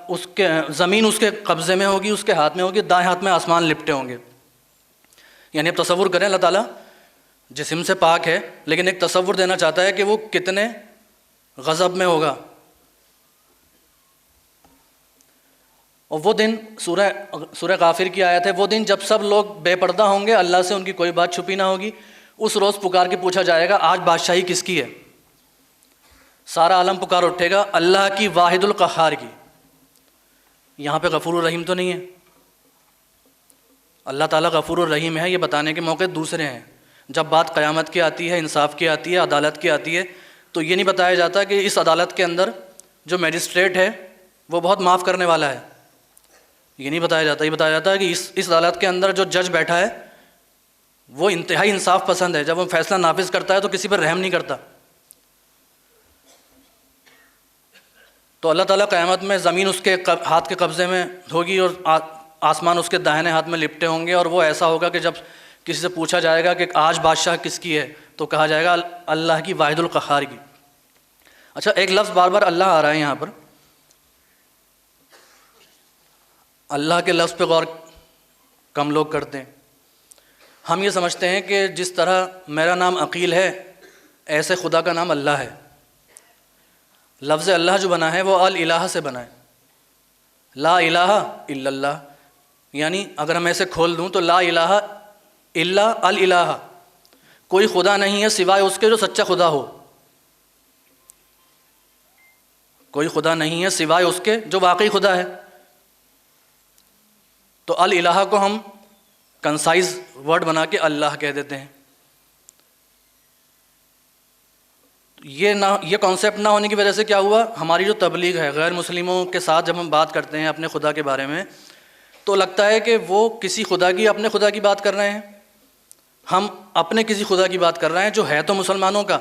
S2: اس کے زمین اس کے قبضے میں ہوگی, اس کے ہاتھ میں ہوگی, دائیں ہاتھ میں آسمان لپٹے ہوں گے. یعنی اب تصور کریں اللہ تعالیٰ جسم سے پاک ہے لیکن ایک تصور دینا چاہتا ہے کہ وہ کتنے غضب میں ہوگا. اور وہ دن سورہ غافر کی آیت ہے, وہ دن جب سب لوگ بے پردہ ہوں گے, اللہ سے ان کی کوئی بات چھپی نہ ہوگی. اس روز پکار کے پوچھا جائے گا آج بادشاہی کس کی ہے؟ سارا عالم پکار اٹھے گا اللہ کی, واحد القہار کی. یہاں پہ غفور الرحیم تو نہیں ہے. اللہ تعالیٰ غفور الرحیم ہے یہ بتانے کے موقع دوسرے ہیں. جب بات قیامت کی آتی ہے, انصاف کی آتی ہے, عدالت کی آتی ہے, تو یہ نہیں بتایا جاتا کہ اس عدالت کے اندر جو میجسٹریٹ ہے وہ بہت معاف کرنے والا ہے. یہ نہیں بتایا جاتا. یہ بتایا جاتا ہے کہ اس عدالت کے اندر جو جج بیٹھا ہے وہ انتہائی انصاف پسند ہے. جب وہ فیصلہ نافذ کرتا ہے تو کسی پر رحم نہیں کرتا. تو اللہ تعالیٰ قیامت میں زمین اس کے ہاتھ کے قبضے میں ہوگی اور آسمان اس کے داہنے ہاتھ میں لپٹے ہوں گے. اور وہ ایسا ہوگا کہ جب کسی سے پوچھا جائے گا کہ آج بادشاہ کس کی ہے تو کہا جائے گا اللہ کی, واحد القہار کی. اچھا, ایک لفظ بار بار اللہ آ رہا ہے یہاں پر. اللہ کے لفظ پہ غور کم لوگ کرتے ہیں. ہم یہ سمجھتے ہیں کہ جس طرح میرا نام عقیل ہے ایسے خدا کا نام اللہ ہے. لفظ اللہ جو بنا ہے وہ الالہ سے بنا ہے, لا الہ الا اللہ. یعنی اگر میں اسے کھول دوں تو لا الہ الا الالہ, کوئی خدا نہیں ہے سوائے اس کے جو سچا خدا ہو. کوئی خدا نہیں ہے سوائے اس کے جو واقعی خدا ہے. تو الالہ کو ہم کنسائز ورڈ بنا کے اللہ کہہ دیتے ہیں. یہ کانسیپٹ نہ ہونے کی وجہ سے کیا ہوا, ہماری جو تبلیغ ہے غیر مسلموں کے ساتھ جب ہم بات کرتے ہیں اپنے خدا کے بارے میں تو لگتا ہے کہ وہ کسی خدا کی, اپنے خدا کی بات کر رہے ہیں, ہم اپنے کسی خدا کی بات کر رہے ہیں جو ہے تو مسلمانوں کا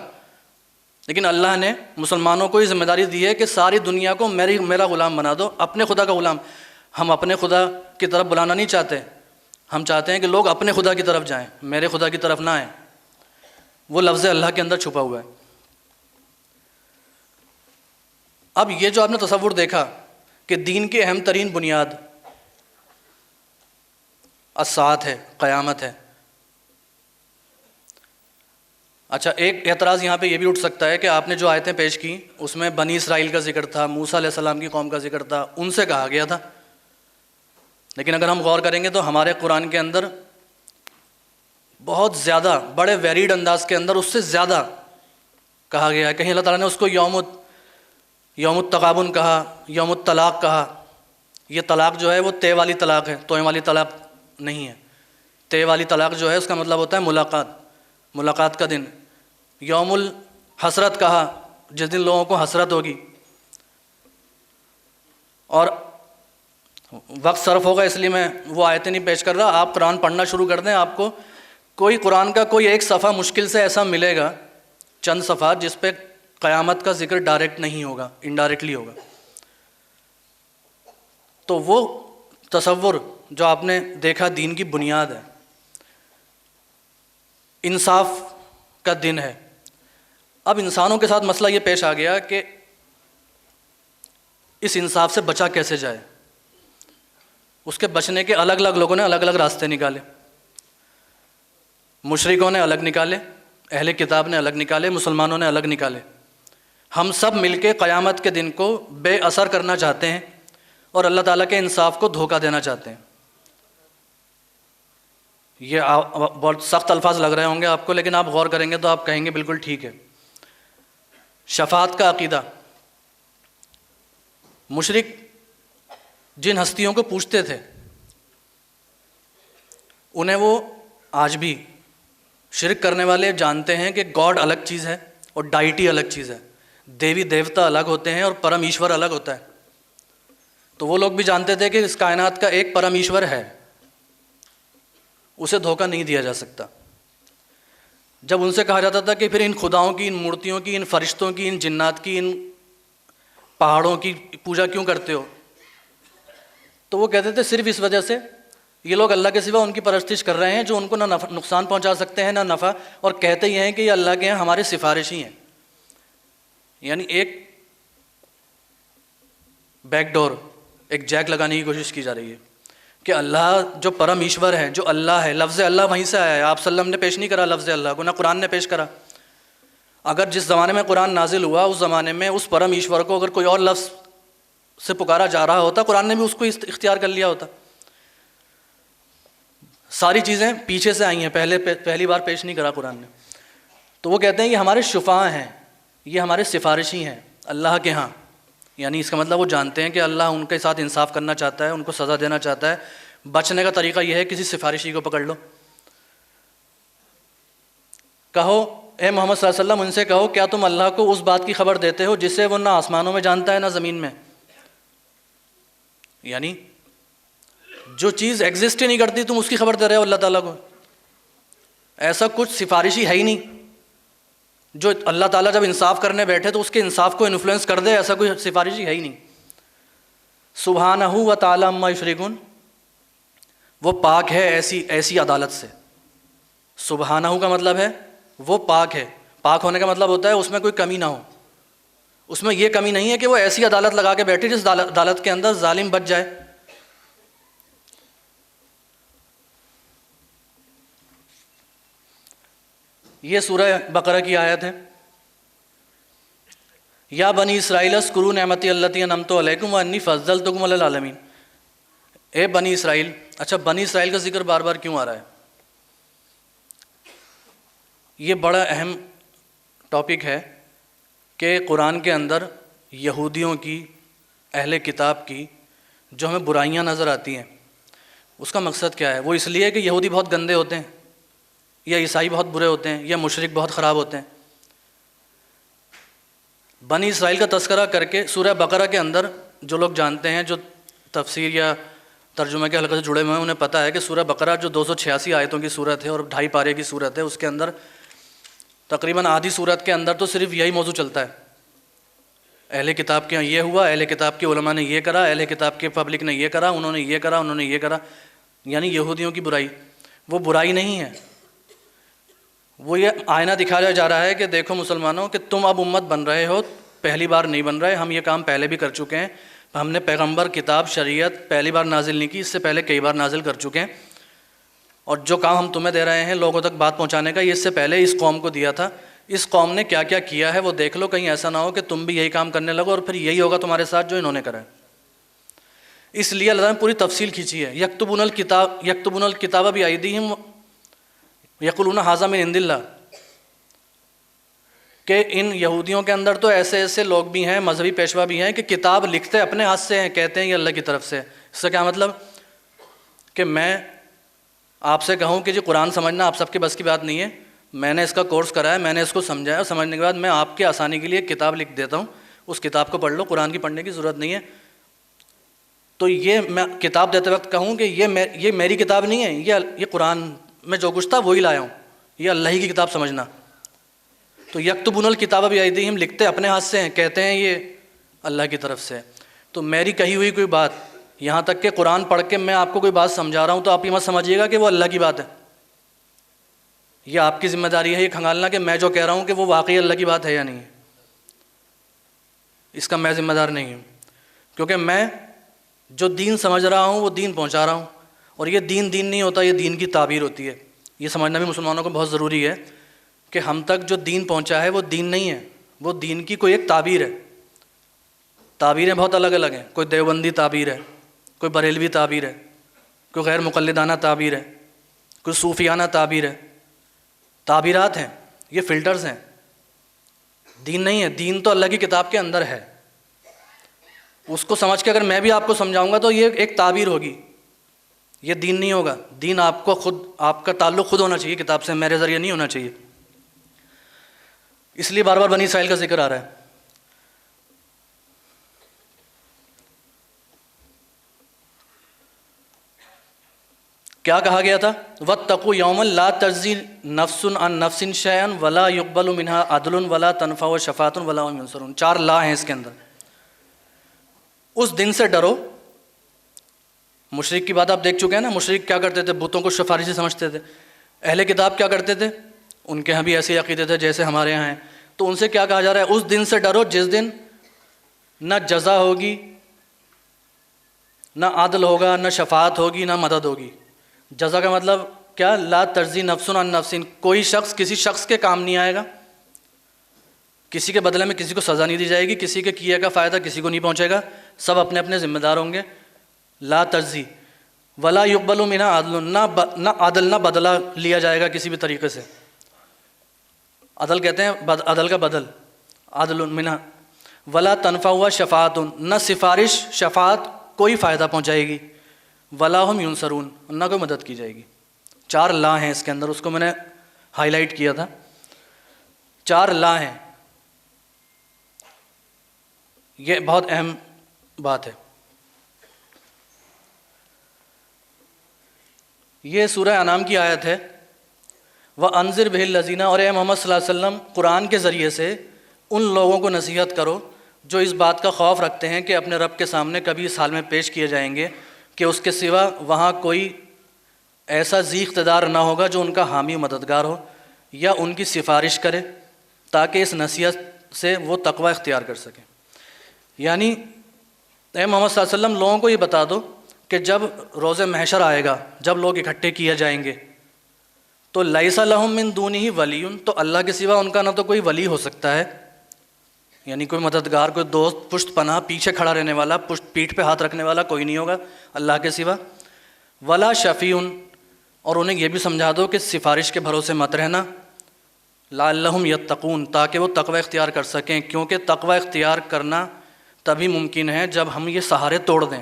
S2: لیکن اللہ نے مسلمانوں کو یہ ذمہ داری دی ہے کہ ساری دنیا کو میرا غلام بنا دو، اپنے خدا کا غلام۔ ہم اپنے خدا کی طرف بلانا نہیں چاہتے، ہم چاہتے ہیں کہ لوگ اپنے خدا کی طرف جائیں، میرے خدا کی طرف نہ آئیں۔ وہ لفظ اللہ کے اندر چھپا ہوا ہے۔ اب یہ جو آپ نے تصور دیکھا کہ دین کی اہم ترین بنیاد الساعت ہے، قیامت ہے۔ اچھا، ایک اعتراض یہاں پہ یہ بھی اٹھ سکتا ہے کہ آپ نے جو آیتیں پیش کی اس میں بنی اسرائیل کا ذکر تھا، موسیٰ علیہ السلام کی قوم کا ذکر تھا، ان سے کہا گیا تھا۔ لیکن اگر ہم غور کریں گے تو ہمارے قرآن کے اندر بہت زیادہ بڑے ویریڈ انداز کے اندر اس سے زیادہ کہا گیا ہے۔ کہیں اللہ تعالیٰ نے اس کو یوم التغابن کہا، یوم الطلاق کہا۔ یہ طلاق جو ہے وہ تے والی طلاق ہے، توئیں والی طلاق نہیں ہے۔ تے والی طلاق جو ہے اس کا مطلب ہوتا ہے ملاقات کا دن۔ یوم الحسرت کہا، جس دن لوگوں کو حسرت ہوگی۔ اور وقت صرف ہوگا اس لیے میں وہ آیتیں نہیں پیش کر رہا، آپ قرآن پڑھنا شروع کر دیں، آپ کو کوئی قرآن کا کوئی ایک صفحہ مشکل سے ایسا ملے گا، چند صفحات، جس پہ قیامت کا ذکر ڈائریکٹ نہیں ہوگا، انڈائریکٹلی ہوگا۔ تو وہ تصور جو آپ نے دیکھا دین کی بنیاد ہے، انصاف کا دن ہے۔ اب انسانوں کے ساتھ مسئلہ یہ پیش آ گیا کہ اس انصاف سے بچا کیسے جائے۔ اس کے بچنے کے الگ الگ لوگوں نے الگ الگ راستے نکالے۔ مشرکوں نے الگ نکالے، اہل کتاب نے الگ نکالے، مسلمانوں نے الگ نکالے۔ ہم سب مل کے قیامت کے دن کو بے اثر کرنا چاہتے ہیں اور اللہ تعالیٰ کے انصاف کو دھوکہ دینا چاہتے ہیں۔ یہ بہت سخت الفاظ لگ رہے ہوں گے آپ کو، لیکن آپ غور کریں گے تو آپ کہیں گے بالکل ٹھیک ہے۔ شفاعت کا عقیدہ، مشرک جن ہستیوں کو پوچھتے تھے انہیں وہ آج بھی شرک کرنے والے جانتے ہیں کہ گاڈ الگ چیز ہے اور ڈائٹی الگ چیز ہے، دیوی دیوتا الگ ہوتے ہیں اور پرم ایشور الگ ہوتا ہے۔ تو وہ لوگ بھی جانتے تھے کہ اس کائنات کا ایک پرم ایشور ہے، اسے دھوکہ نہیں دیا جا سکتا۔ جب ان سے کہا جاتا تھا کہ پھر ان خداؤں کی، ان مورتیوں کی، ان فرشتوں کی، ان جنات کی، ان پہاڑوں کی پوجا کیوں کرتے ہو، تو وہ کہتے تھے صرف اس وجہ سے یہ لوگ اللہ کے سوا ان کی پرستش کر رہے ہیں جو ان کو نہ نقصان پہنچا سکتے ہیں نہ نفع، اور کہتے یہ ہیں کہ یہ اللہ کے ہیں، ہمارے سفارشی ہیں۔ یعنی ایک بیک ڈور، ایک جیک لگانے کی کوشش کی جا رہی ہے کہ اللہ جو پرم ایشور ہے، جو اللہ ہے، لفظ اللہ وہیں سے آیا ہے۔ آپ صلی اللہ علیہ وسلم نے پیش نہیں کرا لفظ اللہ کو، نہ قرآن نے پیش کرا۔ اگر جس زمانے میں قرآن نازل ہوا اس زمانے میں اس پرم ایشور کو اگر کوئی اور لفظ سے پکارا جا رہا ہوتا، قرآن نے بھی اس کو اختیار کر لیا ہوتا۔ ساری چیزیں پیچھے سے آئی ہیں، پہلی بار پیش نہیں کرا قرآن نے۔ تو وہ کہتے ہیں یہ ہمارے شفاع ہیں، یہ ہمارے سفارشی ہیں اللہ کے ہاں۔ یعنی اس کا مطلب وہ جانتے ہیں کہ اللہ ان کے ساتھ انصاف کرنا چاہتا ہے، ان کو سزا دینا چاہتا ہے۔ بچنے کا طریقہ یہ ہے کسی سفارشی کو پکڑ لو، کہو اے محمد صلی اللہ علیہ وسلم، ان سے کہو کیا تم اللہ کو اس بات کی خبر دیتے ہو جسے وہ نہ آسمانوں میں جانتا ہے نہ زمین میں؟ یعنی جو چیز ایگزسٹ ہی نہیں کرتی تم اس کی خبر دے رہے ہو اللہ تعالیٰ کو۔ ایسا کچھ سفارشی ہے ہی نہیں جو اللہ تعالیٰ جب انصاف کرنے بیٹھے تو اس کے انصاف کو انفلوئنس کر دے، ایسا کوئی سفارشی ہے ہی نہیں۔ سبحانہ و تعالی عما یشرکون، وہ پاک ہے ایسی عدالت سے۔ سبحانہ کا مطلب ہے وہ پاک ہے، پاک ہونے کا مطلب ہوتا ہے اس میں کوئی کمی نہ ہو، اس میں یہ کمی نہیں ہے کہ وہ ایسی عدالت لگا کے بیٹھے جس عدالت کے اندر ظالم بچ جائے۔ یہ سورہ بقرہ کی آیت ہے، یا بنی اسرائیل اذکروا نعمتی التی انعمت علیکم وانی فضلتکم علی العالمین۔ اے بنی اسرائیل، اچھا بنی اسرائیل کا ذکر بار بار کیوں آ رہا ہے؟ یہ بڑا اہم ٹاپک ہے کہ قرآن کے اندر یہودیوں کی، اہل کتاب کی جو ہمیں برائیاں نظر آتی ہیں، اس کا مقصد کیا ہے؟ وہ اس لیے کہ یہودی بہت گندے ہوتے ہیں، یا عیسائی بہت برے ہوتے ہیں، یا مشرک بہت خراب ہوتے ہیں۔ بنی اسرائیل کا تذکرہ کر کے سورہ بقرہ کے اندر جو لوگ جانتے ہیں، جو تفسیر یا ترجمہ کے حلقے سے جڑے ہوئے ہیں، انہیں پتہ ہے کہ سورہ بقرہ جو 286 آیتوں کی صورت ہے اور 2.5 پارے کی صورت ہے، اس کے اندر تقریباً آدھی صورت کے اندر تو صرف یہی موضوع چلتا ہے، اہل کتاب کے یہاں یہ ہوا، اہل کتاب کے علماء نے یہ کرا، اہل کتاب کے پبلک نے یہ کرا، انہوں نے یہ کرا، انہوں نے یہ کرا، یعنی یہودیوں کی برائی۔ وہ برائی نہیں ہے، وہ یہ آئینہ دکھایا جا رہا ہے کہ دیکھو مسلمانوں کہ تم اب امت بن رہے ہو، پہلی بار نہیں بن رہے، ہم یہ کام پہلے بھی کر چکے ہیں، ہم نے پیغمبر، کتاب، شریعت پہلی بار نازل نہیں کی، اس سے پہلے کئی بار نازل کر چکے ہیں، اور جو کام ہم تمہیں دے رہے ہیں لوگوں تک بات پہنچانے کا، یہ اس سے پہلے اس قوم کو دیا تھا، اس قوم نے کیا کیا کیا ہے وہ دیکھ لو، کہیں ایسا نہ ہو کہ تم بھی یہی کام کرنے لگو اور پھر یہی ہوگا تمہارے ساتھ جو انہوں نے کرا ہے۔ اس لیے اللہ نے پوری تفصیل کھینچی ہے، یکتبون الکتاب بایدیہم یقولون ھذا من عند اللہ، کہ ان یہودیوں کے اندر تو ایسے ایسے لوگ بھی ہیں، مذہبی پیشوا بھی ہیں کہ کتاب لکھتے اپنے ہاتھ سے ہیں، کہتے ہیں یہ اللہ کی طرف سے۔ اس سے کیا مطلب کہ میں آپ سے کہوں کہ جی قرآن سمجھنا آپ سب کے بس کی بات نہیں ہے، میں نے اس کا کورس کرا ہے، میں نے اس کو سمجھا ہے، سمجھنے کے بعد میں آپ کے آسانی کے لیے ایک کتاب لکھ دیتا ہوں، اس کتاب کو پڑھ لو، قرآن کی پڑھنے کی ضرورت نہیں ہے۔ تو یہ میں کتاب دیتے وقت کہوں کہ یہ میری کتاب نہیں ہے، یہ قرآن میں جو کچھ تھا وہی لایا ہوں، یہ اللہ ہی کی کتاب سمجھنا۔ تو یکتبون الکتاب بایدیہم، لکھتے اپنے ہاتھ سے ہیں، کہتے ہیں یہ اللہ کی طرف سے۔ تو میری کہی ہوئی کوئی بات، یہاں تک کہ قرآن پڑھ کے میں آپ کو کوئی بات سمجھا رہا ہوں تو آپ یہ مت سمجھیے گا کہ وہ اللہ کی بات ہے، یہ آپ کی ذمہ داری ہے یہ کھنگالنا کہ میں جو کہہ رہا ہوں کہ وہ واقعی اللہ کی بات ہے یا نہیں ہے، اس کا میں ذمہ دار نہیں ہوں، کیونکہ میں جو دین سمجھ رہا ہوں وہ دین پہنچا رہا ہوں، اور یہ دین نہیں ہوتا، یہ دین کی تعبیر ہوتی ہے۔ یہ سمجھنا بھی مسلمانوں کو بہت ضروری ہے کہ ہم تک جو دین پہنچا ہے وہ دین نہیں ہے، وہ دین کی کوئی ایک تعبیر ہے۔ تعبیریں بہت الگ الگ ہیں، کوئی دیوبندی تعبیر ہے، کوئی بریلوی تعبیر ہے، کوئی غیر مقلدانہ تعبیر ہے، کوئی صوفیانہ تعبیر ہے، تعبیرات ہیں، یہ فلٹرز ہیں، دین نہیں ہے۔ دین تو اللہ کی کتاب کے اندر ہے، اس کو سمجھ کے اگر میں بھی آپ کو سمجھاؤں گا تو یہ ایک تعبیر ہوگی، یہ دین نہیں ہوگا۔ دین آپ کو خود، آپ کا تعلق خود ہونا چاہیے کتاب سے، میرے ذریعے نہیں ہونا چاہیے۔ اس لیے بار بار بنی اسرائیل کا ذکر آ رہا ہے۔ کیا کہا گیا تھا؟ وَاتَّقُوا يَوْمًا لَا تَجْزِي نَفْسٌ عَن نَفْسٍ شَيْئًا وَلَا يُقْبَلُ مِنْهَا عَدْلٌ وَلَا تَنفَعُ شَفَاعَةٌ وَلَا هُمْ يُنصَرُونَ۔ 4 لا ہیں اس کے اندر۔ اس دن سے ڈرو۔ مشرک کی بات آپ دیکھ چکے ہیں نا، مشرک کیا کرتے تھے؟ بتوں کو سفارشی سمجھتے تھے۔ اہل کتاب کیا کرتے تھے؟ ان کے ہاں بھی ایسے عقیدے تھے جیسے ہمارے ہاں ہیں۔ تو ان سے کیا کہا جا رہا ہے؟ اس دن سے ڈرو جس دن نہ جزا ہوگی، نہ عدل ہوگا، نہ شفاعت ہوگی، نہ مدد ہوگی۔ جزا کا مطلب کیا؟ لا تجزی نفس عن نفس، کوئی شخص کسی شخص کے کام نہیں آئے گا، کسی کے بدلے میں کسی کو سزا نہیں دی جائے گی، کسی کے کیے کا فائدہ کسی کو نہیں پہنچے گا، سب اپنے اپنے ذمہ دار ہوں گے۔ لا تجزی ولا یقبل منها عدل، نہ عدل، نہ بدلہ لیا جائے گا کسی بھی طریقے سے۔ عدل کہتے ہیں عدل کا بدل، عدل منها، ولا تنفع شفاعت، نہ سفارش، شفاعت کوئی فائدہ پہنچائے گی، ولا هم ينصرون، نہ کوئی مدد کی جائے گی۔ 4 لا ہیں اس کے اندر، اس کو میں نے ہائی لائٹ کیا تھا۔ 4 لا ہیں، یہ بہت اہم بات ہے۔ یہ سورہ انعام کی آیت ہے، وَأَنذِرْ بِهِ الَّذِينَ، اور اے محمد صلی اللہ علیہ وسلم قرآن کے ذریعے سے ان لوگوں کو نصیحت کرو جو اس بات کا خوف رکھتے ہیں کہ اپنے رب کے سامنے کبھی اس حال میں پیش کیے جائیں گے کہ اس کے سوا وہاں کوئی ایسا ذی اقتدار نہ ہوگا جو ان کا حامی و مددگار ہو یا ان کی سفارش کرے، تاکہ اس نصیحت سے وہ تقوی اختیار کر سکیں۔ یعنی اے محمد صلی اللہ علیہ وسلم لوگوں کو یہ بتا دو کہ جب روز محشر آئے گا، جب لوگ اکٹھے کیے جائیں گے، تو لیس لہم من دونہ ولی، تو اللہ کے سوا ان کا نہ تو کوئی ولی ہو سکتا ہے، یعنی کوئی مددگار، کوئی دوست، پشت پناہ، پیچھے کھڑا رہنے والا، پیٹھ پہ ہاتھ رکھنے والا کوئی نہیں ہوگا اللہ کے سوا، ولا شفیع، اور انہیں یہ بھی سمجھا دو کہ سفارش کے بھروسے مت رہنا، لعلہم یتقون، تاکہ وہ تقوی اختیار کر سکیں، کیونکہ تقوی اختیار کرنا تبھی ممکن ہے جب ہم یہ سہارے توڑ دیں۔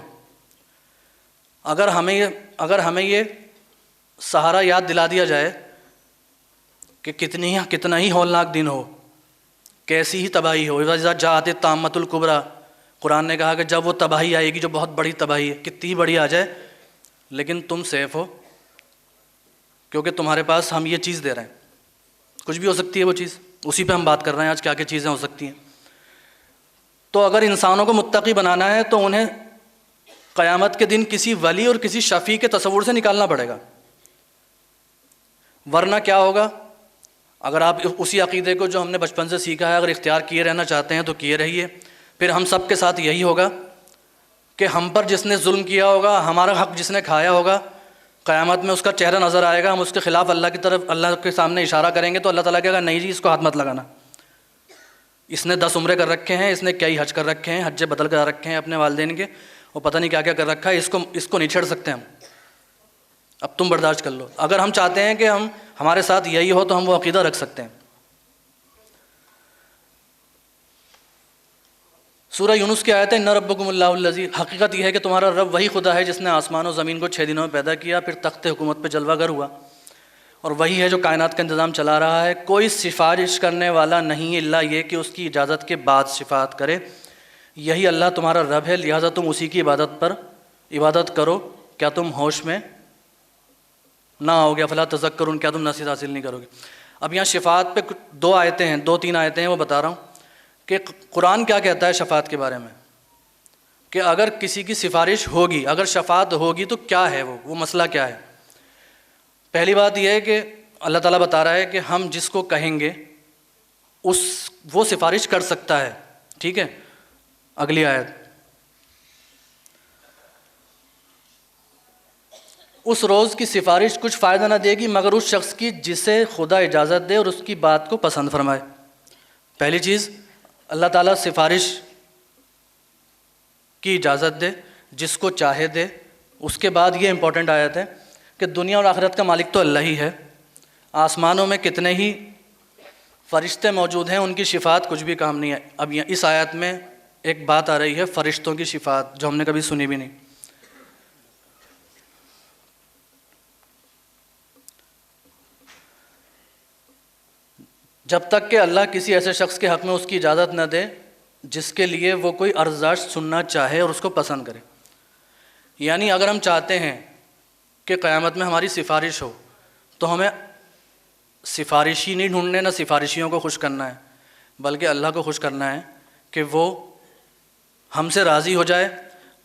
S2: اگر ہمیں یہ سہارا یاد دلا دیا جائے کہ کتنا ہی ہولناک دن ہو، کیسی ہی تباہی ہو، اذا جاءت الطامۃ الکبریٰ، قرآن نے کہا کہ جب وہ تباہی آئے گی جو بہت بڑی تباہی ہے، کتنی ہی بڑی آ جائے، لیکن تم سیف ہو کیونکہ تمہارے پاس ہم یہ چیز دے رہے ہیں، کچھ بھی ہو سکتی ہے وہ چیز، اسی پہ ہم بات کر رہے ہیں آج، کیا کیا چیزیں ہو سکتی ہیں۔ تو اگر انسانوں کو متقی بنانا ہے تو انہیں قیامت کے دن کسی ولی اور کسی شفیع کے تصور سے نکالنا پڑے گا، ورنہ کیا ہوگا؟ اگر آپ اسی عقیدے کو جو ہم نے بچپن سے سیکھا ہے اگر اختیار کیے رہنا چاہتے ہیں تو کیے رہیے، پھر ہم سب کے ساتھ یہی ہوگا کہ ہم پر جس نے ظلم کیا ہوگا، ہمارا حق جس نے کھایا ہوگا، قیامت میں اس کا چہرہ نظر آئے گا، ہم اس کے خلاف اللہ کی طرف، اللہ کے سامنے اشارہ کریں گے تو اللہ تعالیٰ کہے گا نہیں جی اس کو ہاتھ مت لگانا، اس نے 10 عمرے کر رکھے ہیں، اس نے کئی حج کر رکھے ہیں، حج بدل کر رکھے ہیں اپنے والدین کے، اور پتہ نہیں کیا کیا کر رکھا ہے، اس کو نہیں چھیڑ سکتے ہم، اب تم برداشت کر لو۔ اگر ہم چاہتے ہیں کہ ہمارے ساتھ یہی ہو تو ہم وہ عقیدہ رکھ سکتے ہیں۔ سورہ یونس کی آیت ہے ان ربکم اللہ الذی، حقیقت یہ ہے کہ تمہارا رب وہی خدا ہے جس نے آسمان و زمین کو 6 دنوں میں پیدا کیا، پھر تخت حکومت پہ جلوہ گر ہوا، اور وہی ہے جو کائنات کا انتظام چلا رہا ہے۔ کوئی سفارش کرنے والا نہیں الا یہ کہ اس کی اجازت کے بعد شفاعت کرے، یہی اللہ تمہارا رب ہے، لہٰذا تم اسی کی عبادت کرو، کیا تم ہوش میں نہ آؤ گے؟ افلا تذکرون، کیا تم نصیحت حاصل نہیں کرو گے؟ اب یہاں شفاعت پہ 2 آیتیں ہیں، 2-3 آیتیں ہیں، وہ بتا رہا ہوں کہ قرآن کیا کہتا ہے شفاعت کے بارے میں، کہ اگر کسی کی سفارش ہوگی، اگر شفاعت ہوگی تو کیا ہے وہ مسئلہ کیا ہے۔ پہلی بات یہ ہے کہ اللہ تعالیٰ بتا رہا ہے کہ ہم جس کو کہیں گے وہ سفارش کر سکتا ہے، ٹھیک ہے۔ اگلی آیت، اس روز کی سفارش کچھ فائدہ نہ دے گی مگر اس شخص کی جسے خدا اجازت دے اور اس کی بات کو پسند فرمائے۔ پہلی چیز، اللہ تعالیٰ سفارش کی اجازت دے جس کو چاہے دے۔ اس کے بعد یہ امپورٹنٹ آیت ہے کہ دنیا اور آخرت کا مالک تو اللہ ہی ہے، آسمانوں میں کتنے ہی فرشتے موجود ہیں، ان کی شفاعت کچھ بھی کام نہیں ہے۔ اب اس آیت میں ایک بات آ رہی ہے فرشتوں کی شفاعت، جو ہم نے کبھی سنی بھی نہیں۔ جب تک کہ اللہ کسی ایسے شخص کے حق میں اس کی اجازت نہ دے جس کے لیے وہ کوئی ارزش سننا چاہے اور اس کو پسند کرے، یعنی اگر ہم چاہتے ہیں کہ قیامت میں ہماری سفارش ہو تو ہمیں سفارشی نہیں ڈھونڈنے، نہ سفارشیوں کو خوش کرنا ہے، بلکہ اللہ کو خوش کرنا ہے کہ وہ ہم سے راضی ہو جائے۔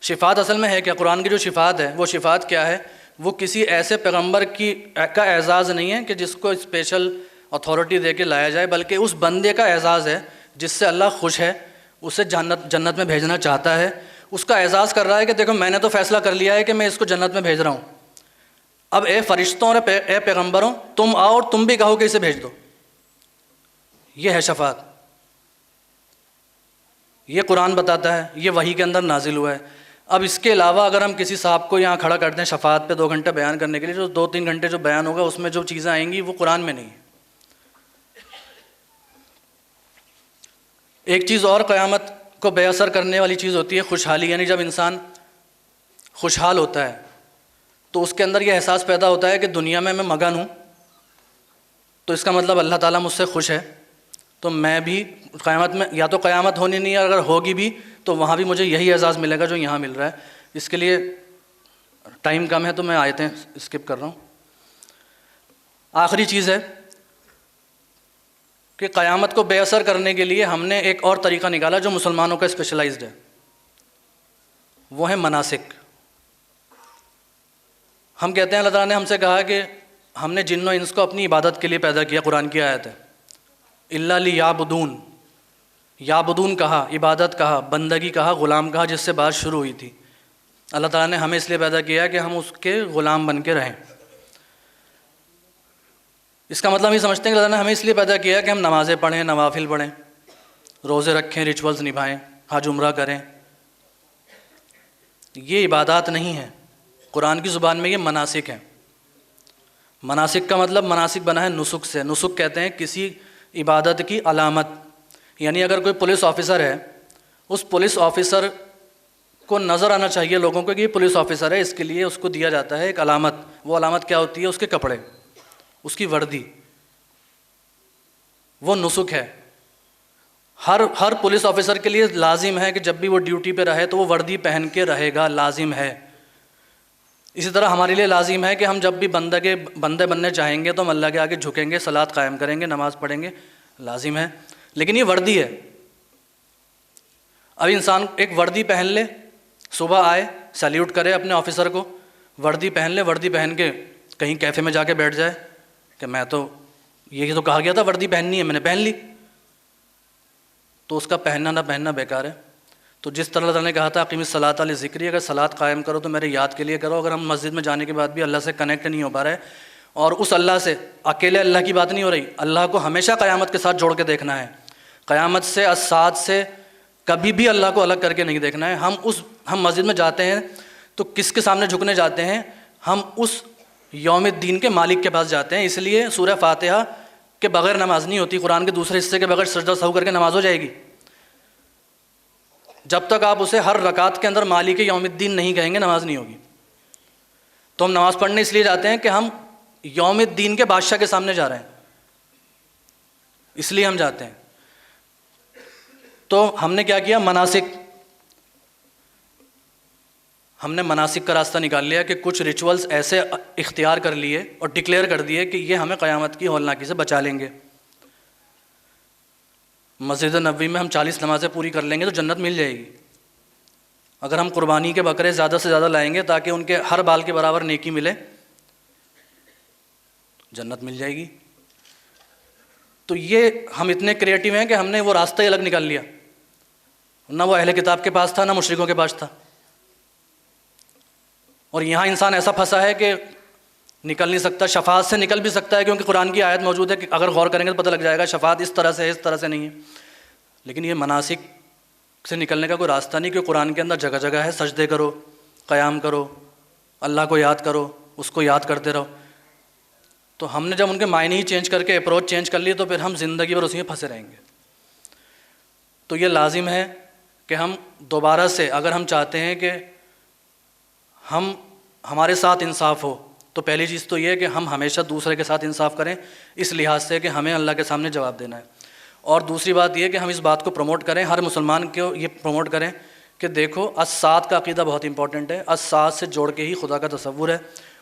S2: شفاعت اصل میں ہے کیا؟ قرآن کی جو شفاعت ہے وہ شفاعت کیا ہے؟ وہ کسی ایسے پیغمبر کا اعزاز نہیں ہے کہ جس کو اسپیشل اتھارٹی دے کے لایا جائے، بلکہ اس بندے کا اعزاز ہے جس سے اللہ خوش ہے، اسے جنت میں بھیجنا چاہتا ہے، اس کا اعزاز کر رہا ہے کہ دیکھو میں نے تو فیصلہ کر لیا ہے کہ میں اس کو جنت میں بھیج رہا ہوں، اب اے فرشتوں اور اے پیغمبروں تم آؤ اور تم بھی کہو کہ اسے بھیج دو۔ یہ ہے شفاعت، یہ قرآن بتاتا ہے، یہ وحی کے اندر نازل ہوا ہے۔ اب اس کے علاوہ اگر ہم کسی صاحب کو یہاں کھڑا کرتے ہیں شفاعت پہ 2 گھنٹے بیان کرنے کے لیے، جو 2-3 گھنٹے جو بیان ہوگا اس میں جو چیزیں آئیں گی وہ قرآن میں نہیں ہیں۔ ایک چیز اور قیامت کو بے اثر کرنے والی چیز ہوتی ہے خوشحالی، یعنی جب انسان خوشحال ہوتا ہے تو اس کے اندر یہ احساس پیدا ہوتا ہے کہ دنیا میں مگن ہوں تو اس کا مطلب اللہ تعالیٰ مجھ سے خوش ہے، تو میں بھی قیامت میں، یا تو قیامت ہونی نہیں ہے، اگر ہوگی بھی تو وہاں بھی مجھے یہی اعزاز ملے گا جو یہاں مل رہا ہے۔ اس کے لیے ٹائم کم ہے تو میں آیتیں اسکپ کر رہا ہوں۔ آخری چیز ہے کہ قیامت کو بے اثر کرنے کے لیے ہم نے ایک اور طریقہ نکالا جو مسلمانوں کا اسپیشلائزڈ ہے، وہ ہے مناسک۔ ہم کہتے ہیں اللہ تعالیٰ نے ہم سے کہا کہ ہم نے جن و انس کو اپنی عبادت کے لیے پیدا کیا، قرآن کی آیت ہے الا لیعبدون، یعبدون کہا، عبادت کہا، بندگی کہا، غلام کہا، جس سے بات شروع ہوئی تھی۔ اللہ تعالیٰ نے ہمیں اس لیے پیدا کیا کہ ہم اس کے غلام بن کے رہیں۔ اس کا مطلب یہ سمجھتے ہیں کہ اللہ نے ہمیں اس لیے پیدا کیا کہ ہم نمازیں پڑھیں، نوافل پڑھیں، روزے رکھیں، ریچولز نبھائیں، حج عمرہ کریں۔ یہ عبادات نہیں ہیں، قرآن کی زبان میں یہ مناسک ہیں۔ مناسک کا مطلب مناسک بنا ہے نسک سے، نسک کہتے ہیں کسی عبادت کی علامت، یعنی اگر کوئی پولیس آفیسر ہے، اس پولیس آفیسر کو نظر آنا چاہیے لوگوں کو کہ یہ پولیس آفیسر ہے، اس کے لیے اس کو دیا جاتا ہے ایک علامت۔ وہ علامت کیا ہوتی ہے؟ اس کے کپڑے، اس کی وردی، وہ نسک ہے۔ ہر پولیس آفیسر کے لیے لازم ہے کہ جب بھی وہ ڈیوٹی پہ رہے تو وہ وردی پہن کے رہے گا، لازم ہے۔ اسی طرح ہمارے لیے لازم ہے کہ ہم جب بھی بندے بننے چاہیں گے تو ہم اللہ کے آگے جھکیں گے، صلاۃ قائم کریں گے، نماز پڑھیں گے، لازم ہے۔ لیکن یہ وردی ہے۔ اب انسان ایک وردی پہن لے، صبح آئے سیلیوٹ کرے اپنے آفیسر کو، وردی پہن لے، وردی پہن کے کہیں کیفے میں جا کے بیٹھ جائے کہ میں تو یہ تو کہا گیا تھا وردی پہننی ہے، میں نے پہن لی، تو اس کا پہننا نہ پہننا بیکار ہے۔ تو جس طرح اللہ تعالیٰ نے کہا تھا اقیم الصلاۃ لذکری، اگر صلاۃ قائم کرو تو میرے یاد کے لیے کرو۔ اگر ہم مسجد میں جانے کے بعد بھی اللہ سے کنیکٹ نہیں ہو پا رہے، اور اس اللہ سے اکیلے اللہ کی بات نہیں ہو رہی، اللہ کو ہمیشہ قیامت کے ساتھ جوڑ کے دیکھنا ہے، قیامت سے الساعۃ سے کبھی بھی اللہ کو الگ کر کے نہیں دیکھنا ہے۔ ہم مسجد میں جاتے ہیں تو کس کے سامنے جھکنے جاتے ہیں؟ ہم اس یوم الدین کے مالک کے پاس جاتے ہیں۔ اس لیے سورہ فاتحہ کے بغیر نماز نہیں ہوتی، قرآن کے دوسرے حصے کے بغیر سجدہ سہو کر کے نماز ہو جائے گی۔ جب تک آپ اسے ہر رکعت کے اندر مالک یوم الدین نہیں کہیں گے، نماز نہیں ہوگی۔ تو ہم نماز پڑھنے اس لیے جاتے ہیں کہ ہم یوم الدین کے بادشاہ کے سامنے جا رہے ہیں، اس لیے ہم جاتے ہیں۔ تو ہم نے کیا کیا؟ ہم نے مناسک کا راستہ نکال لیا کہ کچھ ریچولز ایسے اختیار کر لیے اور ڈکلیئر کر دیے کہ یہ ہمیں قیامت کی ہولناکی سے بچا لیں گے۔ مسجد نبوی میں ہم 40 نمازیں پوری کر لیں گے تو جنت مل جائے گی۔ اگر ہم قربانی کے بکرے زیادہ سے زیادہ لائیں گے تاکہ ان کے ہر بال کے برابر نیکی ملے، جنت مل جائے گی۔ تو یہ ہم اتنے کریٹیو ہیں کہ ہم نے وہ راستہ ہی الگ نکال لیا، نہ وہ اہل کتاب کے پاس تھا نہ مشرکوں کے پاس تھا۔ اور یہاں انسان ایسا پھنسا ہے کہ نکل نہیں سکتا، شفاعت سے نکل بھی سکتا ہے کیونکہ قرآن کی آیت موجود ہے کہ اگر غور کریں گے تو پتہ لگ جائے گا شفاعت اس طرح سے ہے، اس طرح سے نہیں ہے۔ لیکن یہ مناسک سے نکلنے کا کوئی راستہ نہیں، کہ قرآن کے اندر جگہ جگہ ہے سجدے کرو، قیام کرو، اللہ کو یاد کرو، اس کو یاد کرتے رہو۔ تو ہم نے جب ان کے معنی ہی چینج کر کے اپروچ چینج کر لی تو پھر ہم زندگی بھر اسی میں پھنسے رہیں گے۔ تو یہ لازم ہے کہ ہم دوبارہ سے، اگر ہم چاہتے ہیں کہ ہمارے ساتھ انصاف ہو، تو پہلی چیز تو یہ ہے کہ ہم ہمیشہ دوسرے کے ساتھ انصاف کریں، اس لحاظ سے کہ ہمیں اللہ کے سامنے جواب دینا ہے۔ اور دوسری بات یہ کہ ہم اس بات کو پروموٹ کریں، ہر مسلمان کو یہ پروموٹ کریں کہ دیکھو الساعت کا عقیدہ بہت امپورٹنٹ ہے، الساعت سے جوڑ کے ہی خدا کا تصور ہے،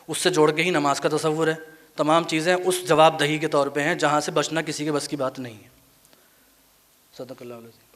S2: اس سے جوڑ کے ہی نماز کا تصور ہے، تمام چیزیں اس جواب دہی کے طور پہ ہیں جہاں سے بچنا کسی کے بس کی بات نہیں ہے۔ صدق اللہ علیہ۔